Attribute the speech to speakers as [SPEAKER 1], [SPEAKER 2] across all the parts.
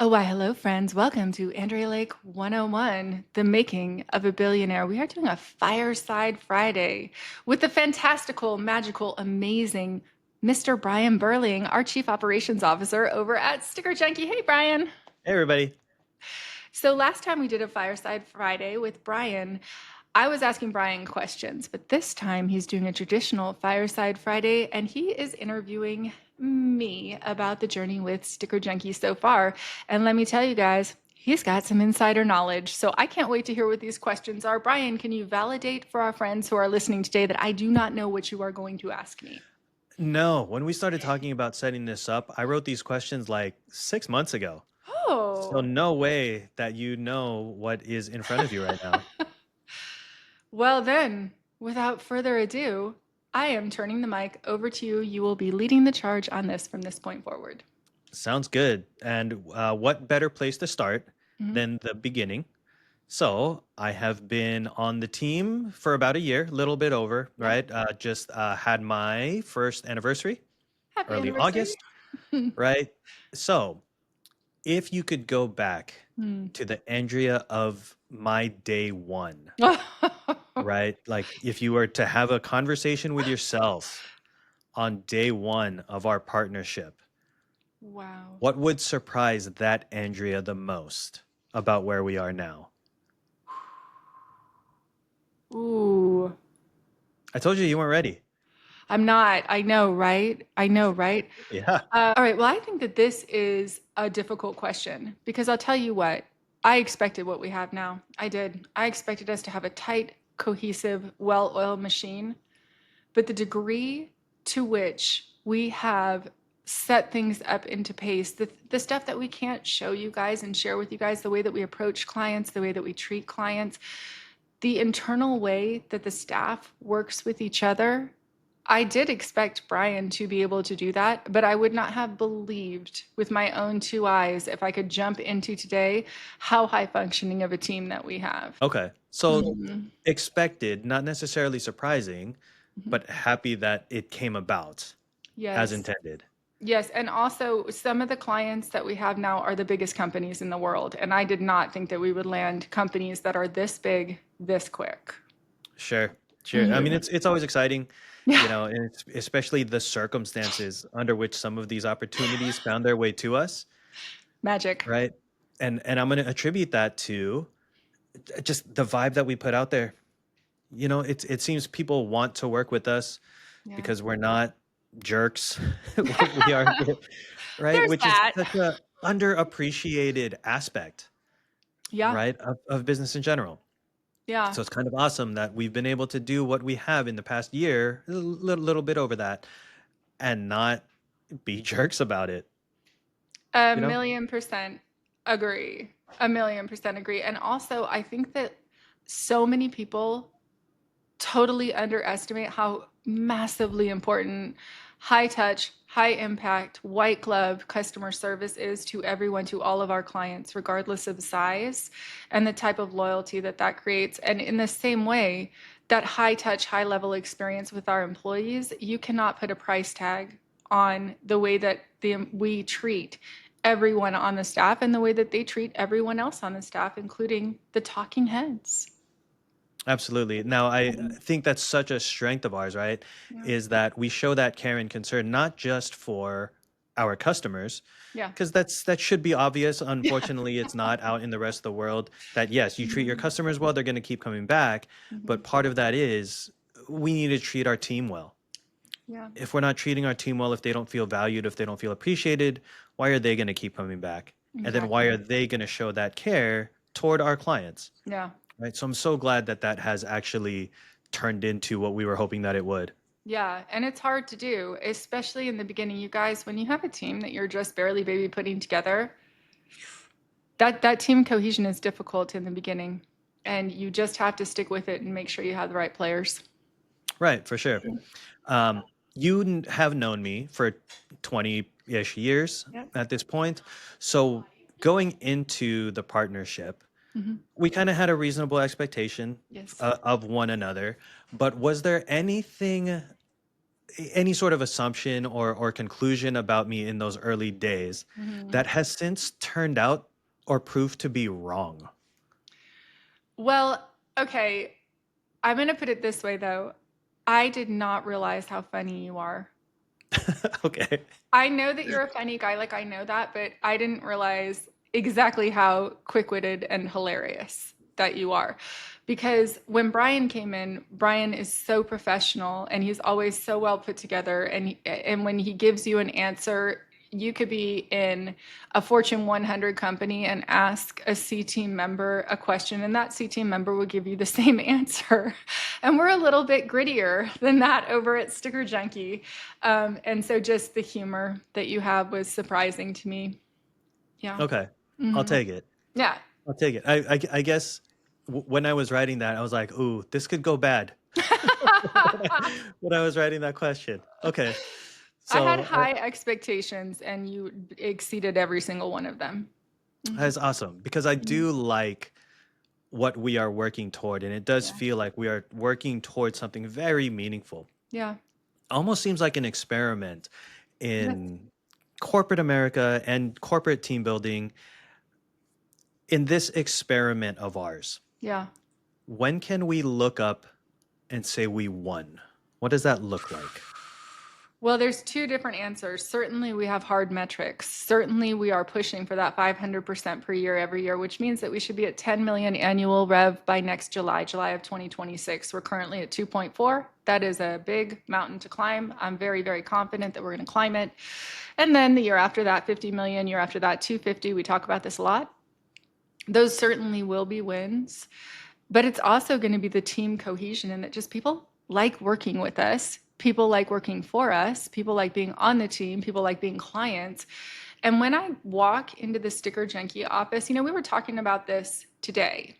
[SPEAKER 1] Why, hello, friends. Welcome to Andrea Lake 101, the making of a billionaire. We are doing a Fireside Friday with the fantastical, magical, amazing Mr. Brian Berling, our Chief Operations Officer over at Sticker Junkie. Hey, Brian.
[SPEAKER 2] Hey, everybody.
[SPEAKER 1] So, last time we did a Fireside Friday with Brian, I was asking Brian questions, but this time he's doing a traditional Fireside Friday and he is interviewing me about the journey with Sticker Junkie so far. And let me tell you guys, he's got some insider knowledge. So I can't wait to hear what these questions are. Brian, can you validate for our friends who are listening today that I do not know what you are going to ask me?
[SPEAKER 2] No, when we started talking about setting this up, I wrote these questions like 6 months ago. So
[SPEAKER 1] Oh,
[SPEAKER 2] no way that you know what is in front of you right now.
[SPEAKER 1] well then, without further ado, I am turning the mic over to you. You will be leading the charge on this from this point forward.
[SPEAKER 2] Sounds good. And what better place to start
[SPEAKER 1] Mhm.
[SPEAKER 2] than the beginning? So I have been on the team for about a year, a little bit over,
[SPEAKER 1] Yeah.
[SPEAKER 2] right? Just had my first anniversary,
[SPEAKER 1] Happy
[SPEAKER 2] early
[SPEAKER 1] anniversary.
[SPEAKER 2] August, right? So if you could go back
[SPEAKER 1] Hmm.
[SPEAKER 2] to the Andrea of my day one, right? Like if you were to have a conversation with yourself on day one of our partnership,
[SPEAKER 1] Wow.
[SPEAKER 2] what would surprise that Andrea the most about where we are now?
[SPEAKER 1] Ooh.
[SPEAKER 2] I told you you weren't ready.
[SPEAKER 1] I'm not. I know, right? I know, right?
[SPEAKER 2] Yeah.
[SPEAKER 1] All right. Well, I think that this is a difficult question because I'll tell you what, I expected what we have now. I did. I expected us to have a tight, cohesive, well oiled machine. But the degree to which we have set things up into pace, the stuff that we can't show you guys and share with you guys, the way that we approach clients, the way that we treat clients, the internal way that the staff works with each other. I did expect Brian to be able to do that, but I would not have believed with my own two eyes if I could jump into today how high functioning of a team that we have.
[SPEAKER 2] Okay. So
[SPEAKER 1] Mhm.
[SPEAKER 2] expected, not necessarily surprising,
[SPEAKER 1] Mhm.
[SPEAKER 2] but happy that it came about as
[SPEAKER 1] Yes.
[SPEAKER 2] intended.
[SPEAKER 1] Yes, and also some of the clients that we have now are the biggest companies in the world, and I did not think that we would land companies that are this big this quick.
[SPEAKER 2] Sure. Sure. I mean,
[SPEAKER 1] Mhm.
[SPEAKER 2] it's always exciting,
[SPEAKER 1] Yeah,
[SPEAKER 2] and it's especially the circumstances under which some of these opportunities found their way to us,
[SPEAKER 1] magic.
[SPEAKER 2] right? And I'm going to attribute that to just the vibe that we put out there. It seems people want to work with us
[SPEAKER 1] Yeah.
[SPEAKER 2] because we're not jerks. We are, right?
[SPEAKER 1] There's
[SPEAKER 2] Which is
[SPEAKER 1] that.
[SPEAKER 2] such a underappreciated aspect,
[SPEAKER 1] Yeah,
[SPEAKER 2] right, of business in general.
[SPEAKER 1] yeah.
[SPEAKER 2] So it's kind of awesome that we've been able to do what we have in the past year, a little bit over that, and not be jerks about it,
[SPEAKER 1] A
[SPEAKER 2] you know?
[SPEAKER 1] million percent agree. A million percent agree. And also, I think that so many people totally underestimate how massively important high touch, high impact, white glove customer service is to everyone, to all of our clients, regardless of size, and the type of loyalty that that creates. And in the same way, that high touch, high level experience with our employees, you cannot put a price tag on the way that we treat everyone on the staff and the way that they treat everyone else on the staff, including the talking heads.
[SPEAKER 2] Absolutely. Now, I think that's such a strength of ours, right?
[SPEAKER 1] Yeah.
[SPEAKER 2] Is that we show that care and concern not just for our customers,
[SPEAKER 1] Yeah.
[SPEAKER 2] because that should be obvious. Unfortunately, it's not out in the rest of the world that yes, you treat your
[SPEAKER 1] Mhm.
[SPEAKER 2] customers well, they're going to keep coming back.
[SPEAKER 1] Mhm.
[SPEAKER 2] But part of that is we need to treat our team well.
[SPEAKER 1] Yeah,
[SPEAKER 2] If we're not treating our team well, if they don't feel valued, if they don't feel appreciated, why are they going to keep coming back? And then why
[SPEAKER 1] exactly.
[SPEAKER 2] are they going to show that care toward our clients?
[SPEAKER 1] Yeah.
[SPEAKER 2] Right. So I'm so glad that that has actually turned into what we were hoping that it would.
[SPEAKER 1] Yeah. And it's hard to do, especially in the beginning. You guys, when you have a team that you're just barely baby putting together, that team cohesion is difficult in the beginning. And you just have to stick with it and make sure you have the right players.
[SPEAKER 2] Right. For sure. Um, you have known me for 20-ish years
[SPEAKER 1] Yep.
[SPEAKER 2] at this point. So going into the partnership,
[SPEAKER 1] Hmm.
[SPEAKER 2] we kind of had a reasonable expectation
[SPEAKER 1] Yes.
[SPEAKER 2] of one another. But was there anything any sort of assumption or conclusion about me in those early days
[SPEAKER 1] Mhm.
[SPEAKER 2] that has since turned out or proved to be wrong?
[SPEAKER 1] Well, okay, I'm gonna put it this way though. I did not realize how funny you are.
[SPEAKER 2] Okay.
[SPEAKER 1] I know that you're a funny guy, like I know that, but I didn't realize exactly how quick-witted and hilarious that you are. Because when Brian came in, Brian is so professional and he's always so well put together. And when he gives you an answer, you could be in a Fortune 100 company and ask a C team member a question, and that C team member will give you the same answer. And we're a little bit grittier than that over at Sticker Junkie. And so just the humor that you have was surprising to me. Yeah.
[SPEAKER 2] Okay. I'll
[SPEAKER 1] Hmm.
[SPEAKER 2] take it.
[SPEAKER 1] Yeah.
[SPEAKER 2] I'll take it. I guess when I was writing that, I was like, "Ooh, this could go bad." When I was writing that question. Okay.
[SPEAKER 1] I had
[SPEAKER 2] So
[SPEAKER 1] high expectations and you exceeded every single one of them. Hmm.
[SPEAKER 2] that's awesome because I do like what we are working toward, and it does
[SPEAKER 1] Yeah.
[SPEAKER 2] feel like we are working towards something very meaningful.
[SPEAKER 1] Yeah.
[SPEAKER 2] Almost seems like an experiment
[SPEAKER 1] Yes.
[SPEAKER 2] in corporate America and corporate team building. In this experiment of ours,
[SPEAKER 1] Yeah.
[SPEAKER 2] when can we look up and say we won? What does that look like?
[SPEAKER 1] Well, there's two different answers. Certainly, we have hard metrics. Certainly, we are pushing for that 500% per year every year, which means that we should be at 10 million annual rev by next July, July of 2026. We're currently at 2.4. That is a big mountain to climb. I'm very, very confident that we're going to climb it. And then the year after that, 50 million, year after that, 250. We talk about this a lot. Those certainly will be wins. But it's also going to be the team cohesion and that just people like working with us. People like working for us. People like being on the team. People like being clients. And when I walk into the Sticker Junkie office, we were talking about this today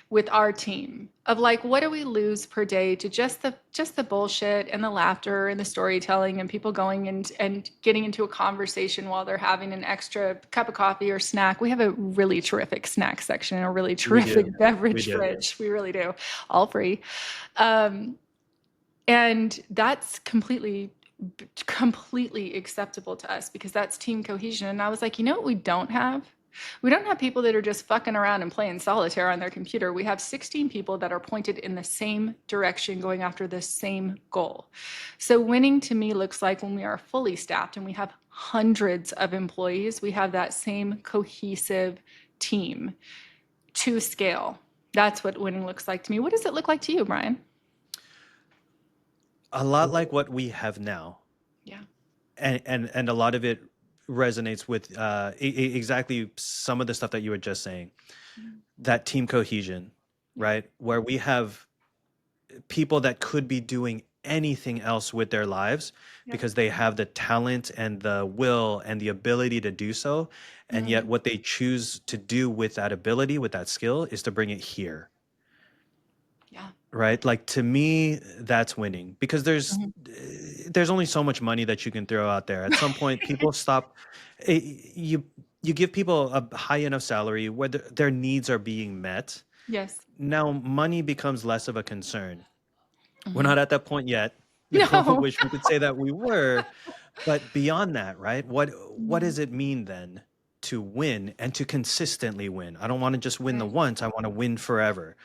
[SPEAKER 1] with our team of like what do we lose per day to just the bullshit and the laughter and the storytelling and people going and getting into a conversation while they're having an extra cup of coffee or snack. We have a really terrific snack section and a really
[SPEAKER 2] We do.
[SPEAKER 1] terrific
[SPEAKER 2] We
[SPEAKER 1] beverage
[SPEAKER 2] do.
[SPEAKER 1] fridge. We really do. All free. um, and that's completely acceptable to us because that's team cohesion. And I was like, you know what we don't have? We don't have people that are just fucking around and playing solitaire on their computer. We have 16 people that are pointed in the same direction, going after the same goal. So winning to me looks like when we are fully staffed and we have hundreds of employees, we have that same cohesive team to scale. That's what winning looks like to me. What does it look like to you, Brian?
[SPEAKER 2] A lot like what we have now.
[SPEAKER 1] Yeah.
[SPEAKER 2] And a lot of it resonates with exactly some of the stuff that you were just saying. That team cohesion,
[SPEAKER 1] Yeah.
[SPEAKER 2] right? Where we have people that could be doing anything else with their lives
[SPEAKER 1] Yeah.
[SPEAKER 2] because they have the talent and the will and the ability to do so. And yet,
[SPEAKER 1] Mhm.
[SPEAKER 2] what they choose to do with that ability, with that skill, is to bring it here,
[SPEAKER 1] Yeah.
[SPEAKER 2] right? Like to me, that's winning because
[SPEAKER 1] Mhm.
[SPEAKER 2] there's only so much money that you can throw out there. At some point, people stop. You give people a high enough salary where their needs are being met.
[SPEAKER 1] Yes.
[SPEAKER 2] Now, money becomes less of a concern. We're
[SPEAKER 1] Mhm.
[SPEAKER 2] not at that point yet.
[SPEAKER 1] No.
[SPEAKER 2] Wish we could say that we were, but beyond that, right? What
[SPEAKER 1] Mhm.
[SPEAKER 2] does it mean then to win and to consistently win? I don't want to just win the
[SPEAKER 1] Right.
[SPEAKER 2] once, I want to win forever.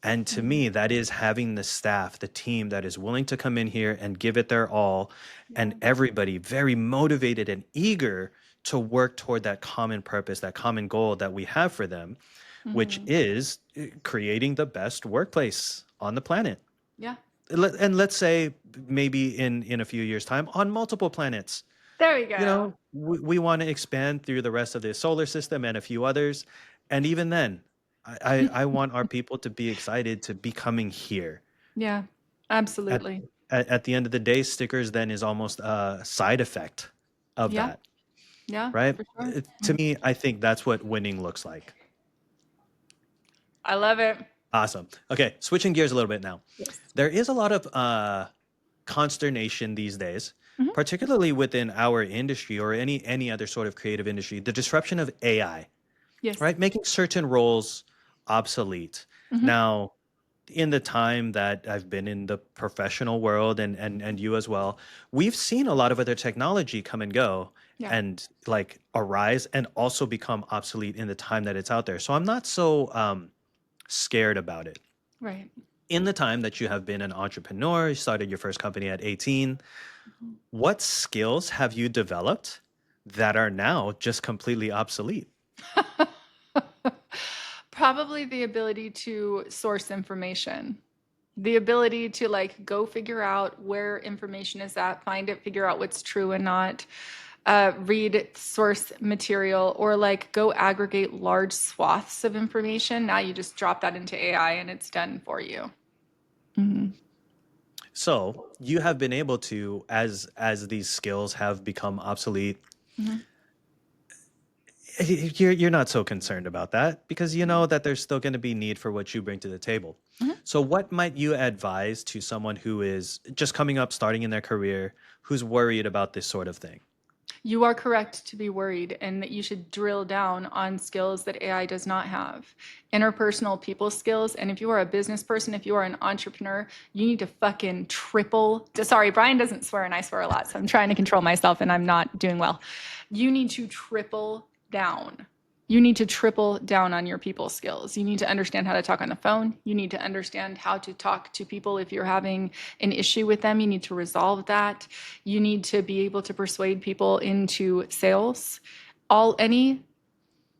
[SPEAKER 2] And to
[SPEAKER 1] Mhm.
[SPEAKER 2] me, that is having the staff, the team that is willing to come in here and give it their all, and
[SPEAKER 1] Yeah.
[SPEAKER 2] everybody very motivated and eager to work toward that common purpose, that common goal that we have for them, which
[SPEAKER 1] Mhm.
[SPEAKER 2] is creating the best workplace on the planet.
[SPEAKER 1] Yeah.
[SPEAKER 2] And let's say maybe in a few years time on multiple planets.
[SPEAKER 1] There we go.
[SPEAKER 2] We want to expand through the rest of the solar system and a few others, and even then I want our people to be excited to be coming here.
[SPEAKER 1] Yeah.
[SPEAKER 2] at,
[SPEAKER 1] Absolutely.
[SPEAKER 2] at the end of the day, stickers then is almost a side effect of
[SPEAKER 1] Yeah.
[SPEAKER 2] that,
[SPEAKER 1] Yeah.
[SPEAKER 2] right?
[SPEAKER 1] For sure.
[SPEAKER 2] To
[SPEAKER 1] Mhm.
[SPEAKER 2] me, I think that's what winning looks like.
[SPEAKER 1] I love it.
[SPEAKER 2] Awesome. Okay, switching gears a little bit now.
[SPEAKER 1] Yes.
[SPEAKER 2] There is a lot of consternation these days,
[SPEAKER 1] Mhm.
[SPEAKER 2] particularly within our industry or any other sort of creative industry, the disruption of AI,
[SPEAKER 1] Yes.
[SPEAKER 2] right? Making certain roles obsolete.
[SPEAKER 1] Mhm.
[SPEAKER 2] Now, in the time that I've been in the professional world, and you as well, we've seen a lot of other technology come and go
[SPEAKER 1] Yeah,
[SPEAKER 2] and like arise and also become obsolete in the time that it's out there. So I'm not so scared about it.
[SPEAKER 1] right.
[SPEAKER 2] In the time that you have been an entrepreneur, you started your first company at 18,
[SPEAKER 1] Mhm.
[SPEAKER 2] what skills have you developed that are now just completely obsolete?
[SPEAKER 1] Probably the ability to source information, the ability to like go figure out where information is at, find it, figure out what's true and not, read source material, or like go aggregate large swaths of information. Now you just drop that into AI and it's done for you. Hmm.
[SPEAKER 2] So you have been able to, as these skills have become obsolete,
[SPEAKER 1] Hmm.
[SPEAKER 2] you're not so concerned about that because you know that there's still going to be need for what you bring to the table.
[SPEAKER 1] Hmm.
[SPEAKER 2] So what might you advise to someone who is just coming up, starting in their career, who's worried about this sort of thing?
[SPEAKER 1] You are correct to be worried, and that you should drill down on skills that AI does not have. Interpersonal people skills. And if you are a business person, if you are an entrepreneur, you need to fucking triple. Sorry, Brian doesn't swear, and I swear a lot. So I'm trying to control myself, and I'm not doing well. You need to triple down. You need to triple down on your people skills. You need to understand how to talk on the phone. You need to understand how to talk to people if you're having an issue with them. You need to resolve that. You need to be able to persuade people into sales. Any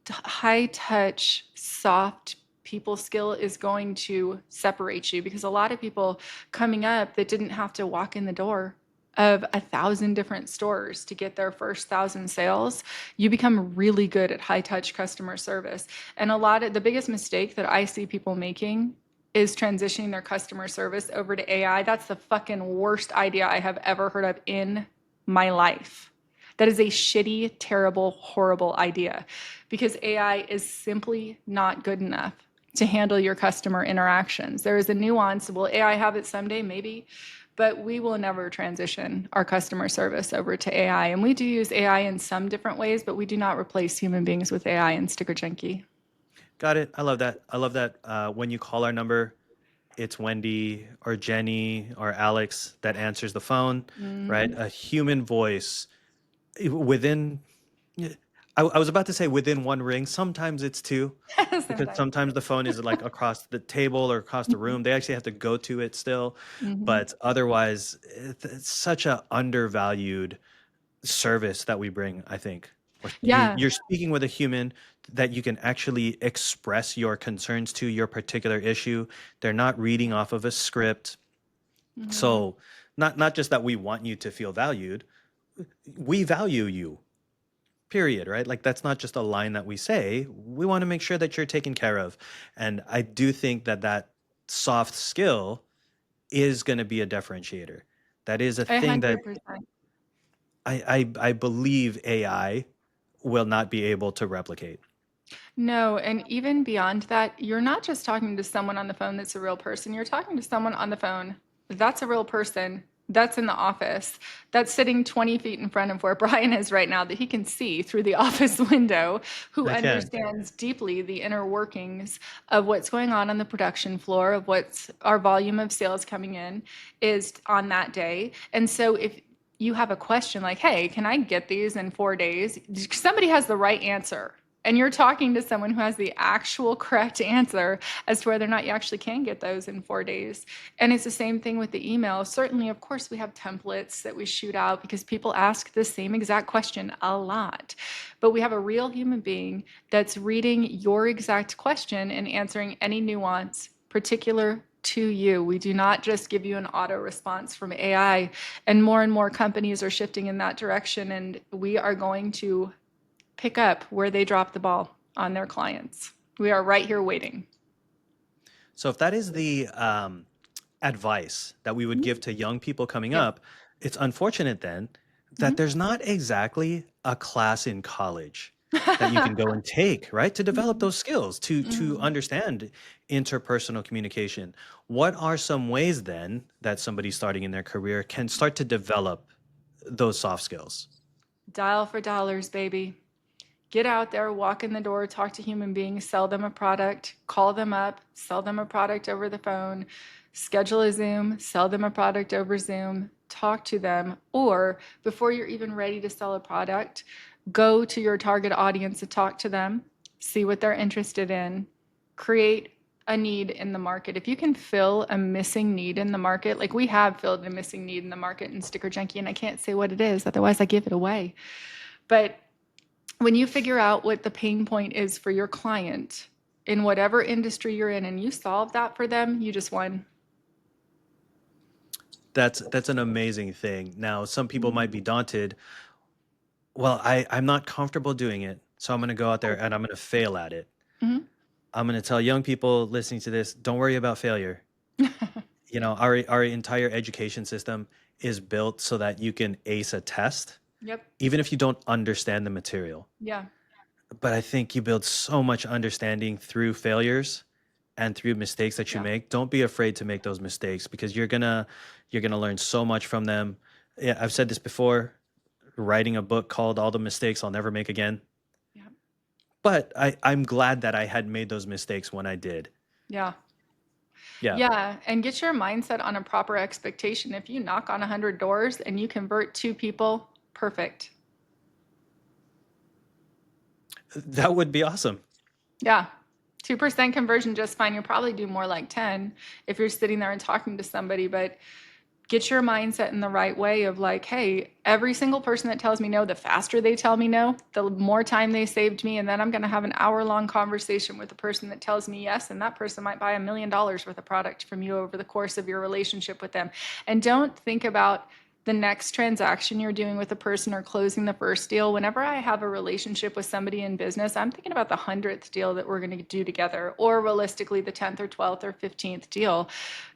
[SPEAKER 1] high touch, soft people skill is going to separate you, because a lot of people coming up that didn't have to walk in the door of 1,000 different stores to get their first 1,000 sales, you become really good at high touch customer service. And a lot of the biggest mistake that I see people making is transitioning their customer service over to AI. That's the fucking worst idea I have ever heard of in my life. That is a shitty, terrible, horrible idea, because AI is simply not good enough to handle your customer interactions. There is a nuance. Will AI have it someday? Maybe. But we will never transition our customer service over to AI. And we do use AI in some different ways, but we do not replace human beings with AI and Sticker Junkie.
[SPEAKER 2] Got it. I love that. I love that. When you call our number, it's Wendy or Jenny or Alex that answers the phone, right?
[SPEAKER 1] Mm-hmm.
[SPEAKER 2] A human voice within. Yeah, I was about to say within one ring. Sometimes it's two, because
[SPEAKER 1] Sometimes.
[SPEAKER 2] sometimes the phone is like across the table or across the room. They actually have to go to it still,
[SPEAKER 1] Mm-hmm.
[SPEAKER 2] but otherwise, it's such a undervalued service that we bring, I think. Where
[SPEAKER 1] Yeah.
[SPEAKER 2] you're speaking with a human that you can actually express your concerns to, your particular issue. They're not reading off of a script.
[SPEAKER 1] Mm-hmm.
[SPEAKER 2] So not just that we want you to feel valued, we value you. Period, right? Like that's not just a line that we say. We want to make sure that you're taken care of. And I do think that that soft skill is going to be a differentiator. That is a
[SPEAKER 1] A
[SPEAKER 2] thing that
[SPEAKER 1] 100%.
[SPEAKER 2] I believe AI will not be able to replicate.
[SPEAKER 1] No, and even beyond that, you're not just talking to someone on the phone that's a real person. You're talking to someone on the phone that's a real person, that's in the office, that's sitting 20 feet in front of where Brian is right now, that he can see through the office window, who
[SPEAKER 2] I can.
[SPEAKER 1] understands deeply the inner workings of what's going on the production floor, of what's our volume of sales coming in is on that day. And so if you have a question like, hey, can I get these in 4 days? Somebody has the right answer, and you're talking to someone who has the actual correct answer as to whether or not you actually can get those in 4 days. And it's the same thing with the email. Certainly, of course, we have templates that we shoot out because people ask the same exact question a lot. But we have a real human being that's reading your exact question and answering any nuance particular to you. We do not just give you an auto response from AI. And more companies are shifting in that direction. And we are going to pick up where they drop the ball on their clients. We are right here waiting.
[SPEAKER 2] So if that is the advice that we would give to young people coming
[SPEAKER 1] Yeah.
[SPEAKER 2] up, it's unfortunate then that there's not exactly a class in college that you can go and take, right? To develop those skills, to
[SPEAKER 1] Mhm.
[SPEAKER 2] understand interpersonal communication. What are some ways then that somebody starting in their career can start to develop those soft skills?
[SPEAKER 1] Dial for dollars, baby. Get out there, walk in the door, talk to human beings, sell them a product, call them up, sell them a product over the phone, schedule a Zoom, sell them a product over Zoom, talk to them. Or before you're even ready to sell a product, go to your target audience and talk to them, see what they're interested in, create a need in the market. If you can fill a missing need in the market, like we have filled a missing need in the market in Sticker Junkie, and I can't say what it is, otherwise I give it away. But when you figure out what the pain point is for your client in whatever industry you're in and you solve that for them, you just won.
[SPEAKER 2] That's an amazing thing. Now, some people might be daunted. Well, I'm not comfortable doing it, so I'm going to go out there and I'm going to fail at it.
[SPEAKER 1] Mhm.
[SPEAKER 2] I'm going to tell young people listening to this, don't worry about failure. You know, our entire education system is built so that you can ace a test,
[SPEAKER 1] Yep.
[SPEAKER 2] even if you don't understand the material.
[SPEAKER 1] Yeah.
[SPEAKER 2] But I think you build so much understanding through failures and through mistakes that you
[SPEAKER 1] Yeah.
[SPEAKER 2] make. Don't be afraid to make those mistakes because you're gonna learn so much from them. Yeah, I've said this before, writing a book called All the Mistakes I'll Never Make Again.
[SPEAKER 1] Yeah.
[SPEAKER 2] But I'm glad that I had made those mistakes when I did.
[SPEAKER 1] Yeah.
[SPEAKER 2] Yeah.
[SPEAKER 1] Yeah. And get your mindset on a proper expectation. If you knock on 100 doors and you convert 2 people, perfect.
[SPEAKER 2] That would be awesome.
[SPEAKER 1] Yeah. 2% conversion just fine. You'll probably do more like 10 if you're sitting there and talking to somebody, but get your mindset in the right way of like, hey, every single person that tells me no, the faster they tell me no, the more time they saved me. And then I'm going to have an hour-long conversation with the person that tells me yes. And that person might buy $1 million worth of product from you over the course of your relationship with them. And don't think about the next transaction you're doing with a person or closing the first deal. Whenever I have a relationship with somebody in business, I'm thinking about the 100th deal that we're going to do together, or realistically, the 10th or 12th or 15th deal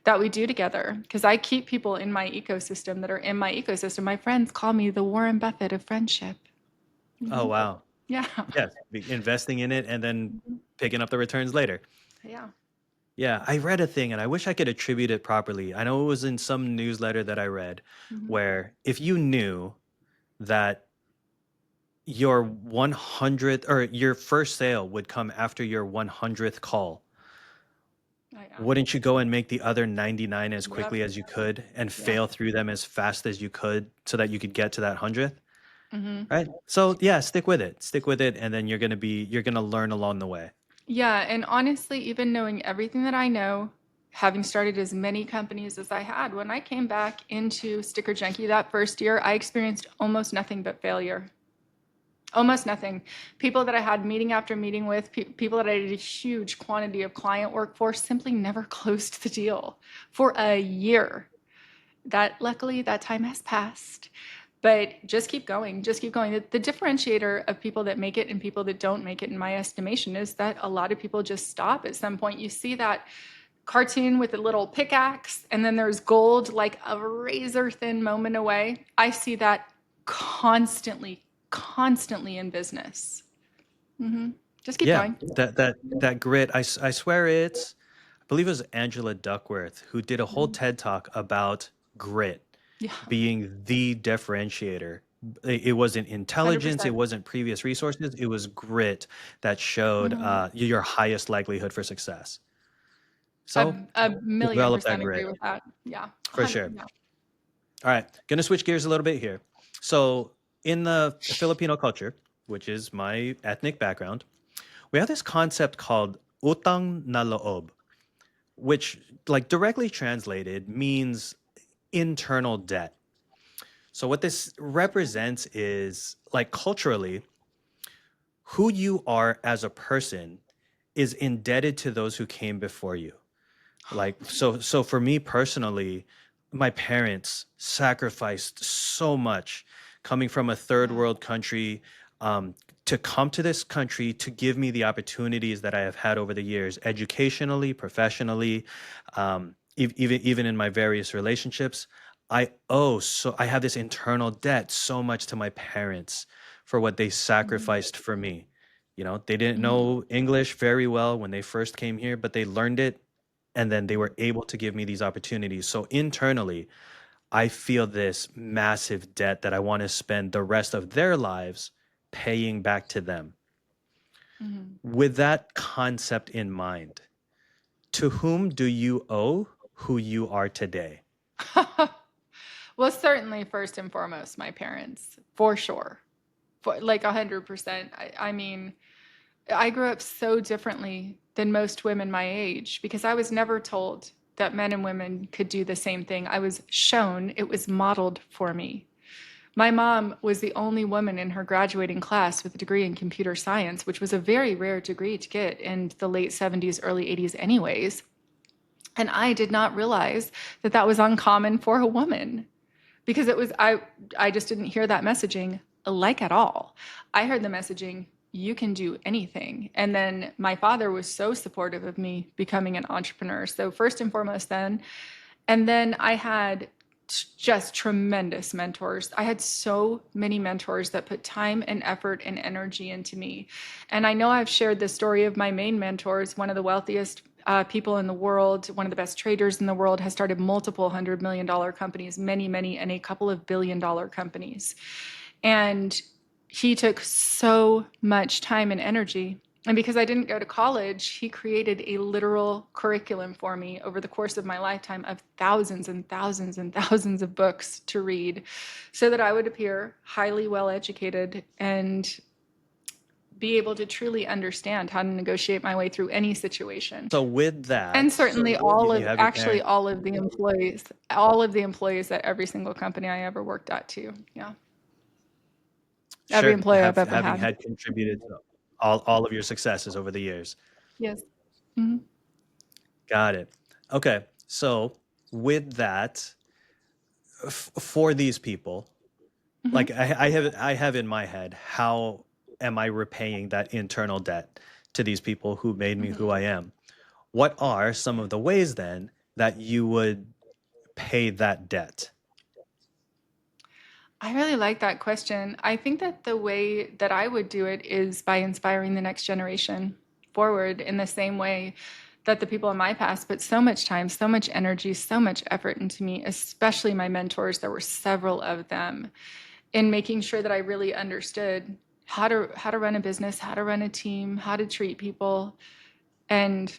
[SPEAKER 1] that we do together. Because I keep people in my ecosystem that are in my ecosystem. My friends call me the Warren Buffett of friendship.
[SPEAKER 2] Oh wow.
[SPEAKER 1] Yeah.
[SPEAKER 2] Yes, investing in it and then picking up the returns later.
[SPEAKER 1] Yeah.
[SPEAKER 2] Yeah, I read a thing and I wish I could attribute it properly. I know it was in some newsletter that I read
[SPEAKER 1] Mhm.
[SPEAKER 2] where if you knew that your 100th or your first sale would come after your 100th call,
[SPEAKER 1] Yeah.
[SPEAKER 2] wouldn't you go and make the other 99 as
[SPEAKER 1] Yep.
[SPEAKER 2] quickly as you could and
[SPEAKER 1] Yeah.
[SPEAKER 2] fail through them as fast as you could so that you could get to that 100th?
[SPEAKER 1] Hmm.
[SPEAKER 2] Right? So, yeah, stick with it. Stick with it and then you're going to learn along the way.
[SPEAKER 1] Yeah. And honestly, even knowing everything that I know, having started as many companies as I had, when I came back into Sticker Junkie that first year, I experienced almost nothing but failure. Almost nothing. People that I had meeting after meeting with, people that I did a huge quantity of client work for, simply never closed the deal for a year. That luckily that time has passed. But just keep going, just keep going. The differentiator of people that make it and people that don't make it, in my estimation, is that a lot of people just stop at some point. You see that cartoon with a little pickaxe, and then there's gold like a razor thin moment away. I see that constantly, constantly in business. Just keep
[SPEAKER 2] Yeah,
[SPEAKER 1] going.
[SPEAKER 2] that grit. I swear I believe it was Angela Duckworth who did a whole TED talk about grit
[SPEAKER 1] Yeah,
[SPEAKER 2] being the differentiator. It wasn't intelligence, it
[SPEAKER 1] 100%.
[SPEAKER 2] wasn't previous resources, it was grit that showed your highest likelihood for success.
[SPEAKER 1] A,
[SPEAKER 2] So
[SPEAKER 1] a million
[SPEAKER 2] develop that
[SPEAKER 1] percent
[SPEAKER 2] grit
[SPEAKER 1] agree with that. Yeah,
[SPEAKER 2] for
[SPEAKER 1] 100.
[SPEAKER 2] sure.
[SPEAKER 1] Yeah.
[SPEAKER 2] All right, gonna switch gears a little bit here. So in the Filipino culture, which is my ethnic background, we have this concept called utang na loob, which like directly translated means internal debt. So what this represents is like culturally who you are as a person is indebted to those who came before you. Like so for me personally, my parents sacrificed so much coming from a third
[SPEAKER 1] Yeah.
[SPEAKER 2] world country um, to come to this country to give me the opportunities that I have had over the years, educationally, professionally, even in my various relationships. I have this internal debt so much to my parents for what they
[SPEAKER 1] Mhm.
[SPEAKER 2] sacrificed for me. You know, they didn't
[SPEAKER 1] Mhm.
[SPEAKER 2] know English very well when they first came here, but they learned it and then they were able to give me these opportunities. So internally, I feel this massive debt that I want to spend the rest of their lives paying back to them.
[SPEAKER 1] Mhm.
[SPEAKER 2] With that concept in mind, to whom do you owe who you are today?
[SPEAKER 1] Well, certainly first and foremost, my parents, for sure. For like 100%. I mean, I grew up so differently than most women my age because I was never told that men and women could do the same thing. I was shown, it was modeled for me. My mom was the only woman in her graduating class with a degree in computer science, which was a very rare degree to get in the late 70s, early 80s, anyways. And I did not realize that that was uncommon for a woman because it was I just didn't hear that messaging like at all. I heard the messaging you can do anything. And then my father was so supportive of me becoming an entrepreneur. So first and foremost then, and then I had just tremendous mentors. I had so many mentors that put time and effort and energy into me. And I know I've shared the story of my main mentors, one of the wealthiest people in the world, one of the best traders in the world, has started multiple $100 million companies, many, and a couple of $1 billion companies. And he took so much time and energy. And because I didn't go to college, he created a literal curriculum for me over the course of my lifetime of thousands and thousands and thousands of books to read so that I would appear highly well educated and be able to truly understand how to negotiate my way through any situation.
[SPEAKER 2] So with
[SPEAKER 1] And
[SPEAKER 2] that,
[SPEAKER 1] certainly
[SPEAKER 2] you have your
[SPEAKER 1] actually
[SPEAKER 2] parent.
[SPEAKER 1] all of the employees at every single company I ever worked at too. Yeah. Every
[SPEAKER 2] Sure,
[SPEAKER 1] employee I've ever
[SPEAKER 2] having
[SPEAKER 1] had.
[SPEAKER 2] had contributed to all of your successes over the years.
[SPEAKER 1] Yes. Mhm.
[SPEAKER 2] Got it. Okay. So with that, for these people, like
[SPEAKER 1] Mhm.
[SPEAKER 2] I have in my head, how am I repaying that internal debt to these people who made me who I
[SPEAKER 1] Mhm.
[SPEAKER 2] am? What are some of the ways then that you would pay that debt?
[SPEAKER 1] I really like that question. I think that the way that I would do it is by inspiring the next generation forward in the same way that the people in my past put so much time, so much energy, so much effort into me, especially my mentors. There were several of them in making sure that I really understood how to run a business, how to run a team, how to treat people. And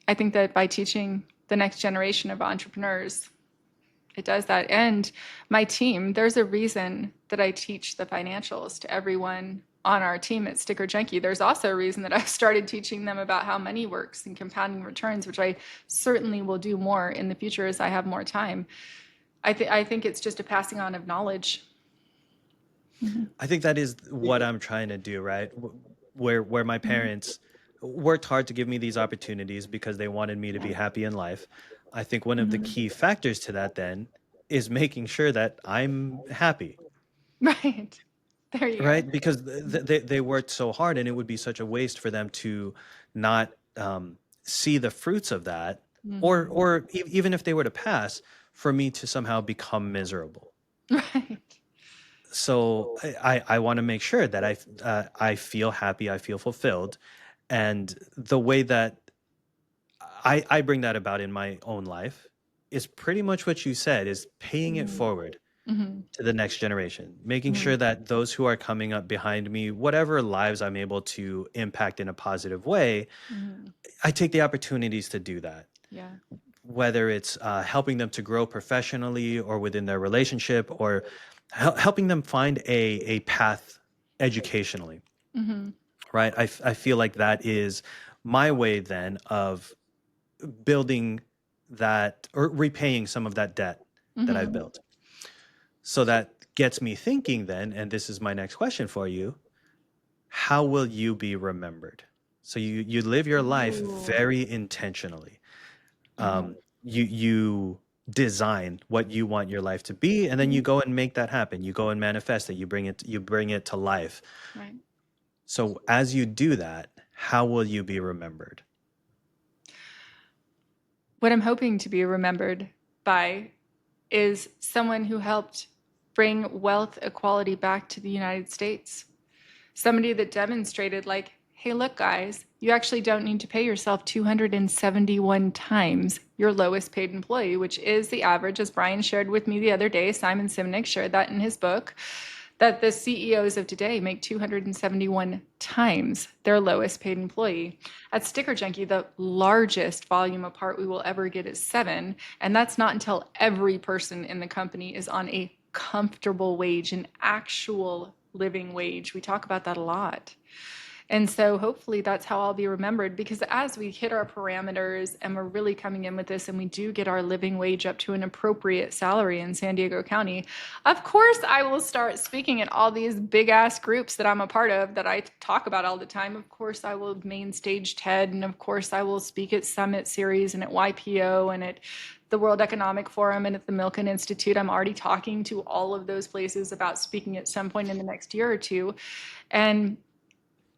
[SPEAKER 1] I think that by teaching the next generation of entrepreneurs, it does that. And my team, there's a reason that I teach the financials to everyone on our team at Sticker Junkie. There's also a reason that I've started teaching them about how money works and compounding returns, which I certainly will do more in the future as I have more time. I think it's just a passing on of knowledge. Mhm.
[SPEAKER 2] I think that is what I'm trying to do, right? Where my parents worked hard to give me these opportunities because they wanted me to be happy in life. I think one of the
[SPEAKER 1] Mhm.
[SPEAKER 2] key factors to that then is making sure that I'm happy,
[SPEAKER 1] Right. There you go.
[SPEAKER 2] right? Because they worked so hard, and it would be such a waste for them to not see the fruits of that,
[SPEAKER 1] Mhm.
[SPEAKER 2] even if they were to pass, for me to somehow become miserable.
[SPEAKER 1] Right.
[SPEAKER 2] So I want to make sure that I feel happy, I feel fulfilled, and the way that I bring that about in my own life is pretty much what you said: is paying it
[SPEAKER 1] Mhm.
[SPEAKER 2] forward
[SPEAKER 1] Mhm.
[SPEAKER 2] to the next generation, making
[SPEAKER 1] Mhm.
[SPEAKER 2] sure that those who are coming up behind me, whatever lives I'm able to impact in a positive way,
[SPEAKER 1] Mhm.
[SPEAKER 2] I take the opportunities to do that.
[SPEAKER 1] Yeah.
[SPEAKER 2] Whether it's helping them to grow professionally or within their relationship, or helping them find a path educationally,
[SPEAKER 1] Mhm.
[SPEAKER 2] right? I feel like that is my way then of building that or repaying some of that debt that I've
[SPEAKER 1] Mhm.
[SPEAKER 2] built. So that gets me thinking then, and this is my next question for you: how will you be remembered? So you live your life
[SPEAKER 1] Ooh.
[SPEAKER 2] very intentionally.
[SPEAKER 1] Mhm.
[SPEAKER 2] You design what you want your life to be, and then you
[SPEAKER 1] Mhm.
[SPEAKER 2] go and make that happen. You go and manifest it. You bring it to life.
[SPEAKER 1] Right.
[SPEAKER 2] So as you do that, how will you be remembered?
[SPEAKER 1] What I'm hoping to be remembered by is someone who helped bring wealth equality back to the United States. Somebody that demonstrated, like, hey, look, guys, you actually don't need to pay yourself 271 times your lowest paid employee, which is the average, as Brian shared with me the other day. Simon Simnick shared that in his book. that the CEOs of today make 271 times their lowest paid employee. At Sticker Junkie, the largest volume apart we will ever get is 7, and that's not until every person in the company is on a comfortable wage, an actual living wage. We talk about that a lot. And so hopefully that's how I'll be remembered, because as we hit our parameters and we're really coming in with this and we do get our living wage up to an appropriate salary in San Diego County, of course I will start speaking at all these big ass groups that I'm a part of that I talk about all the time. Of course I will main stage TED, and of course I will speak at Summit Series and at YPO and at the World Economic Forum and at the Milken Institute. I'm already talking to all of those places about speaking at some point in the next year or two. And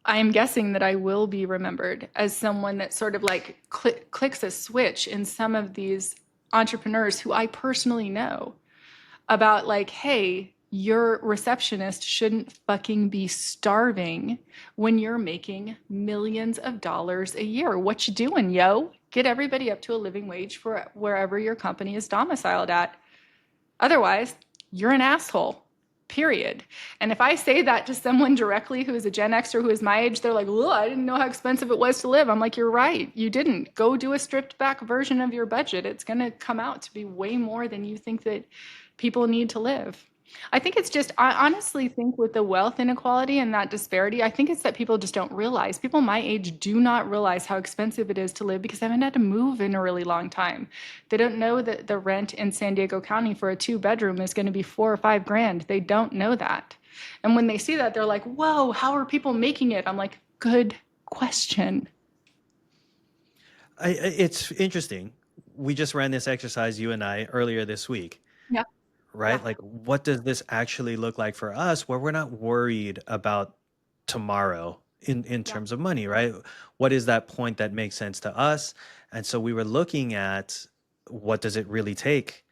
[SPEAKER 1] I am guessing that I will be remembered as someone that sort of like clicks a switch in some of these entrepreneurs who I personally know about, like, hey, your receptionist shouldn't fucking be starving when you're making millions of dollars a year. What you doing, yo? Get everybody up to a living wage for wherever your company is domiciled at. Otherwise, you're an asshole. Period. And if I say that to someone directly who is a Gen Xer who is my age, they're like, "Well, I didn't know how expensive it was to live." I'm like, "You're right. You didn't. Go do a stripped back version of your budget. It's going to come out to be way more than you think that people need to live." I think it's just, I honestly think with the wealth inequality and that disparity, I think it's that people just don't realize. People my age do not realize how expensive it is to live because they haven't had to move in a really long time. They don't know that the rent in San Diego County for a 2-bedroom is going to be 4 or 5 grand. They don't know that. And when they see that, they're like, whoa, how are people making it? I'm like, good question.
[SPEAKER 2] It's interesting. We just ran this exercise, you and I, earlier this week,
[SPEAKER 1] Yeah. Yeah.
[SPEAKER 2] right? Like, what does this actually look like for us where we're not worried about tomorrow in
[SPEAKER 1] Yeah.
[SPEAKER 2] terms of money, right? What is that point that makes sense to us? And so we were looking at what does it really take?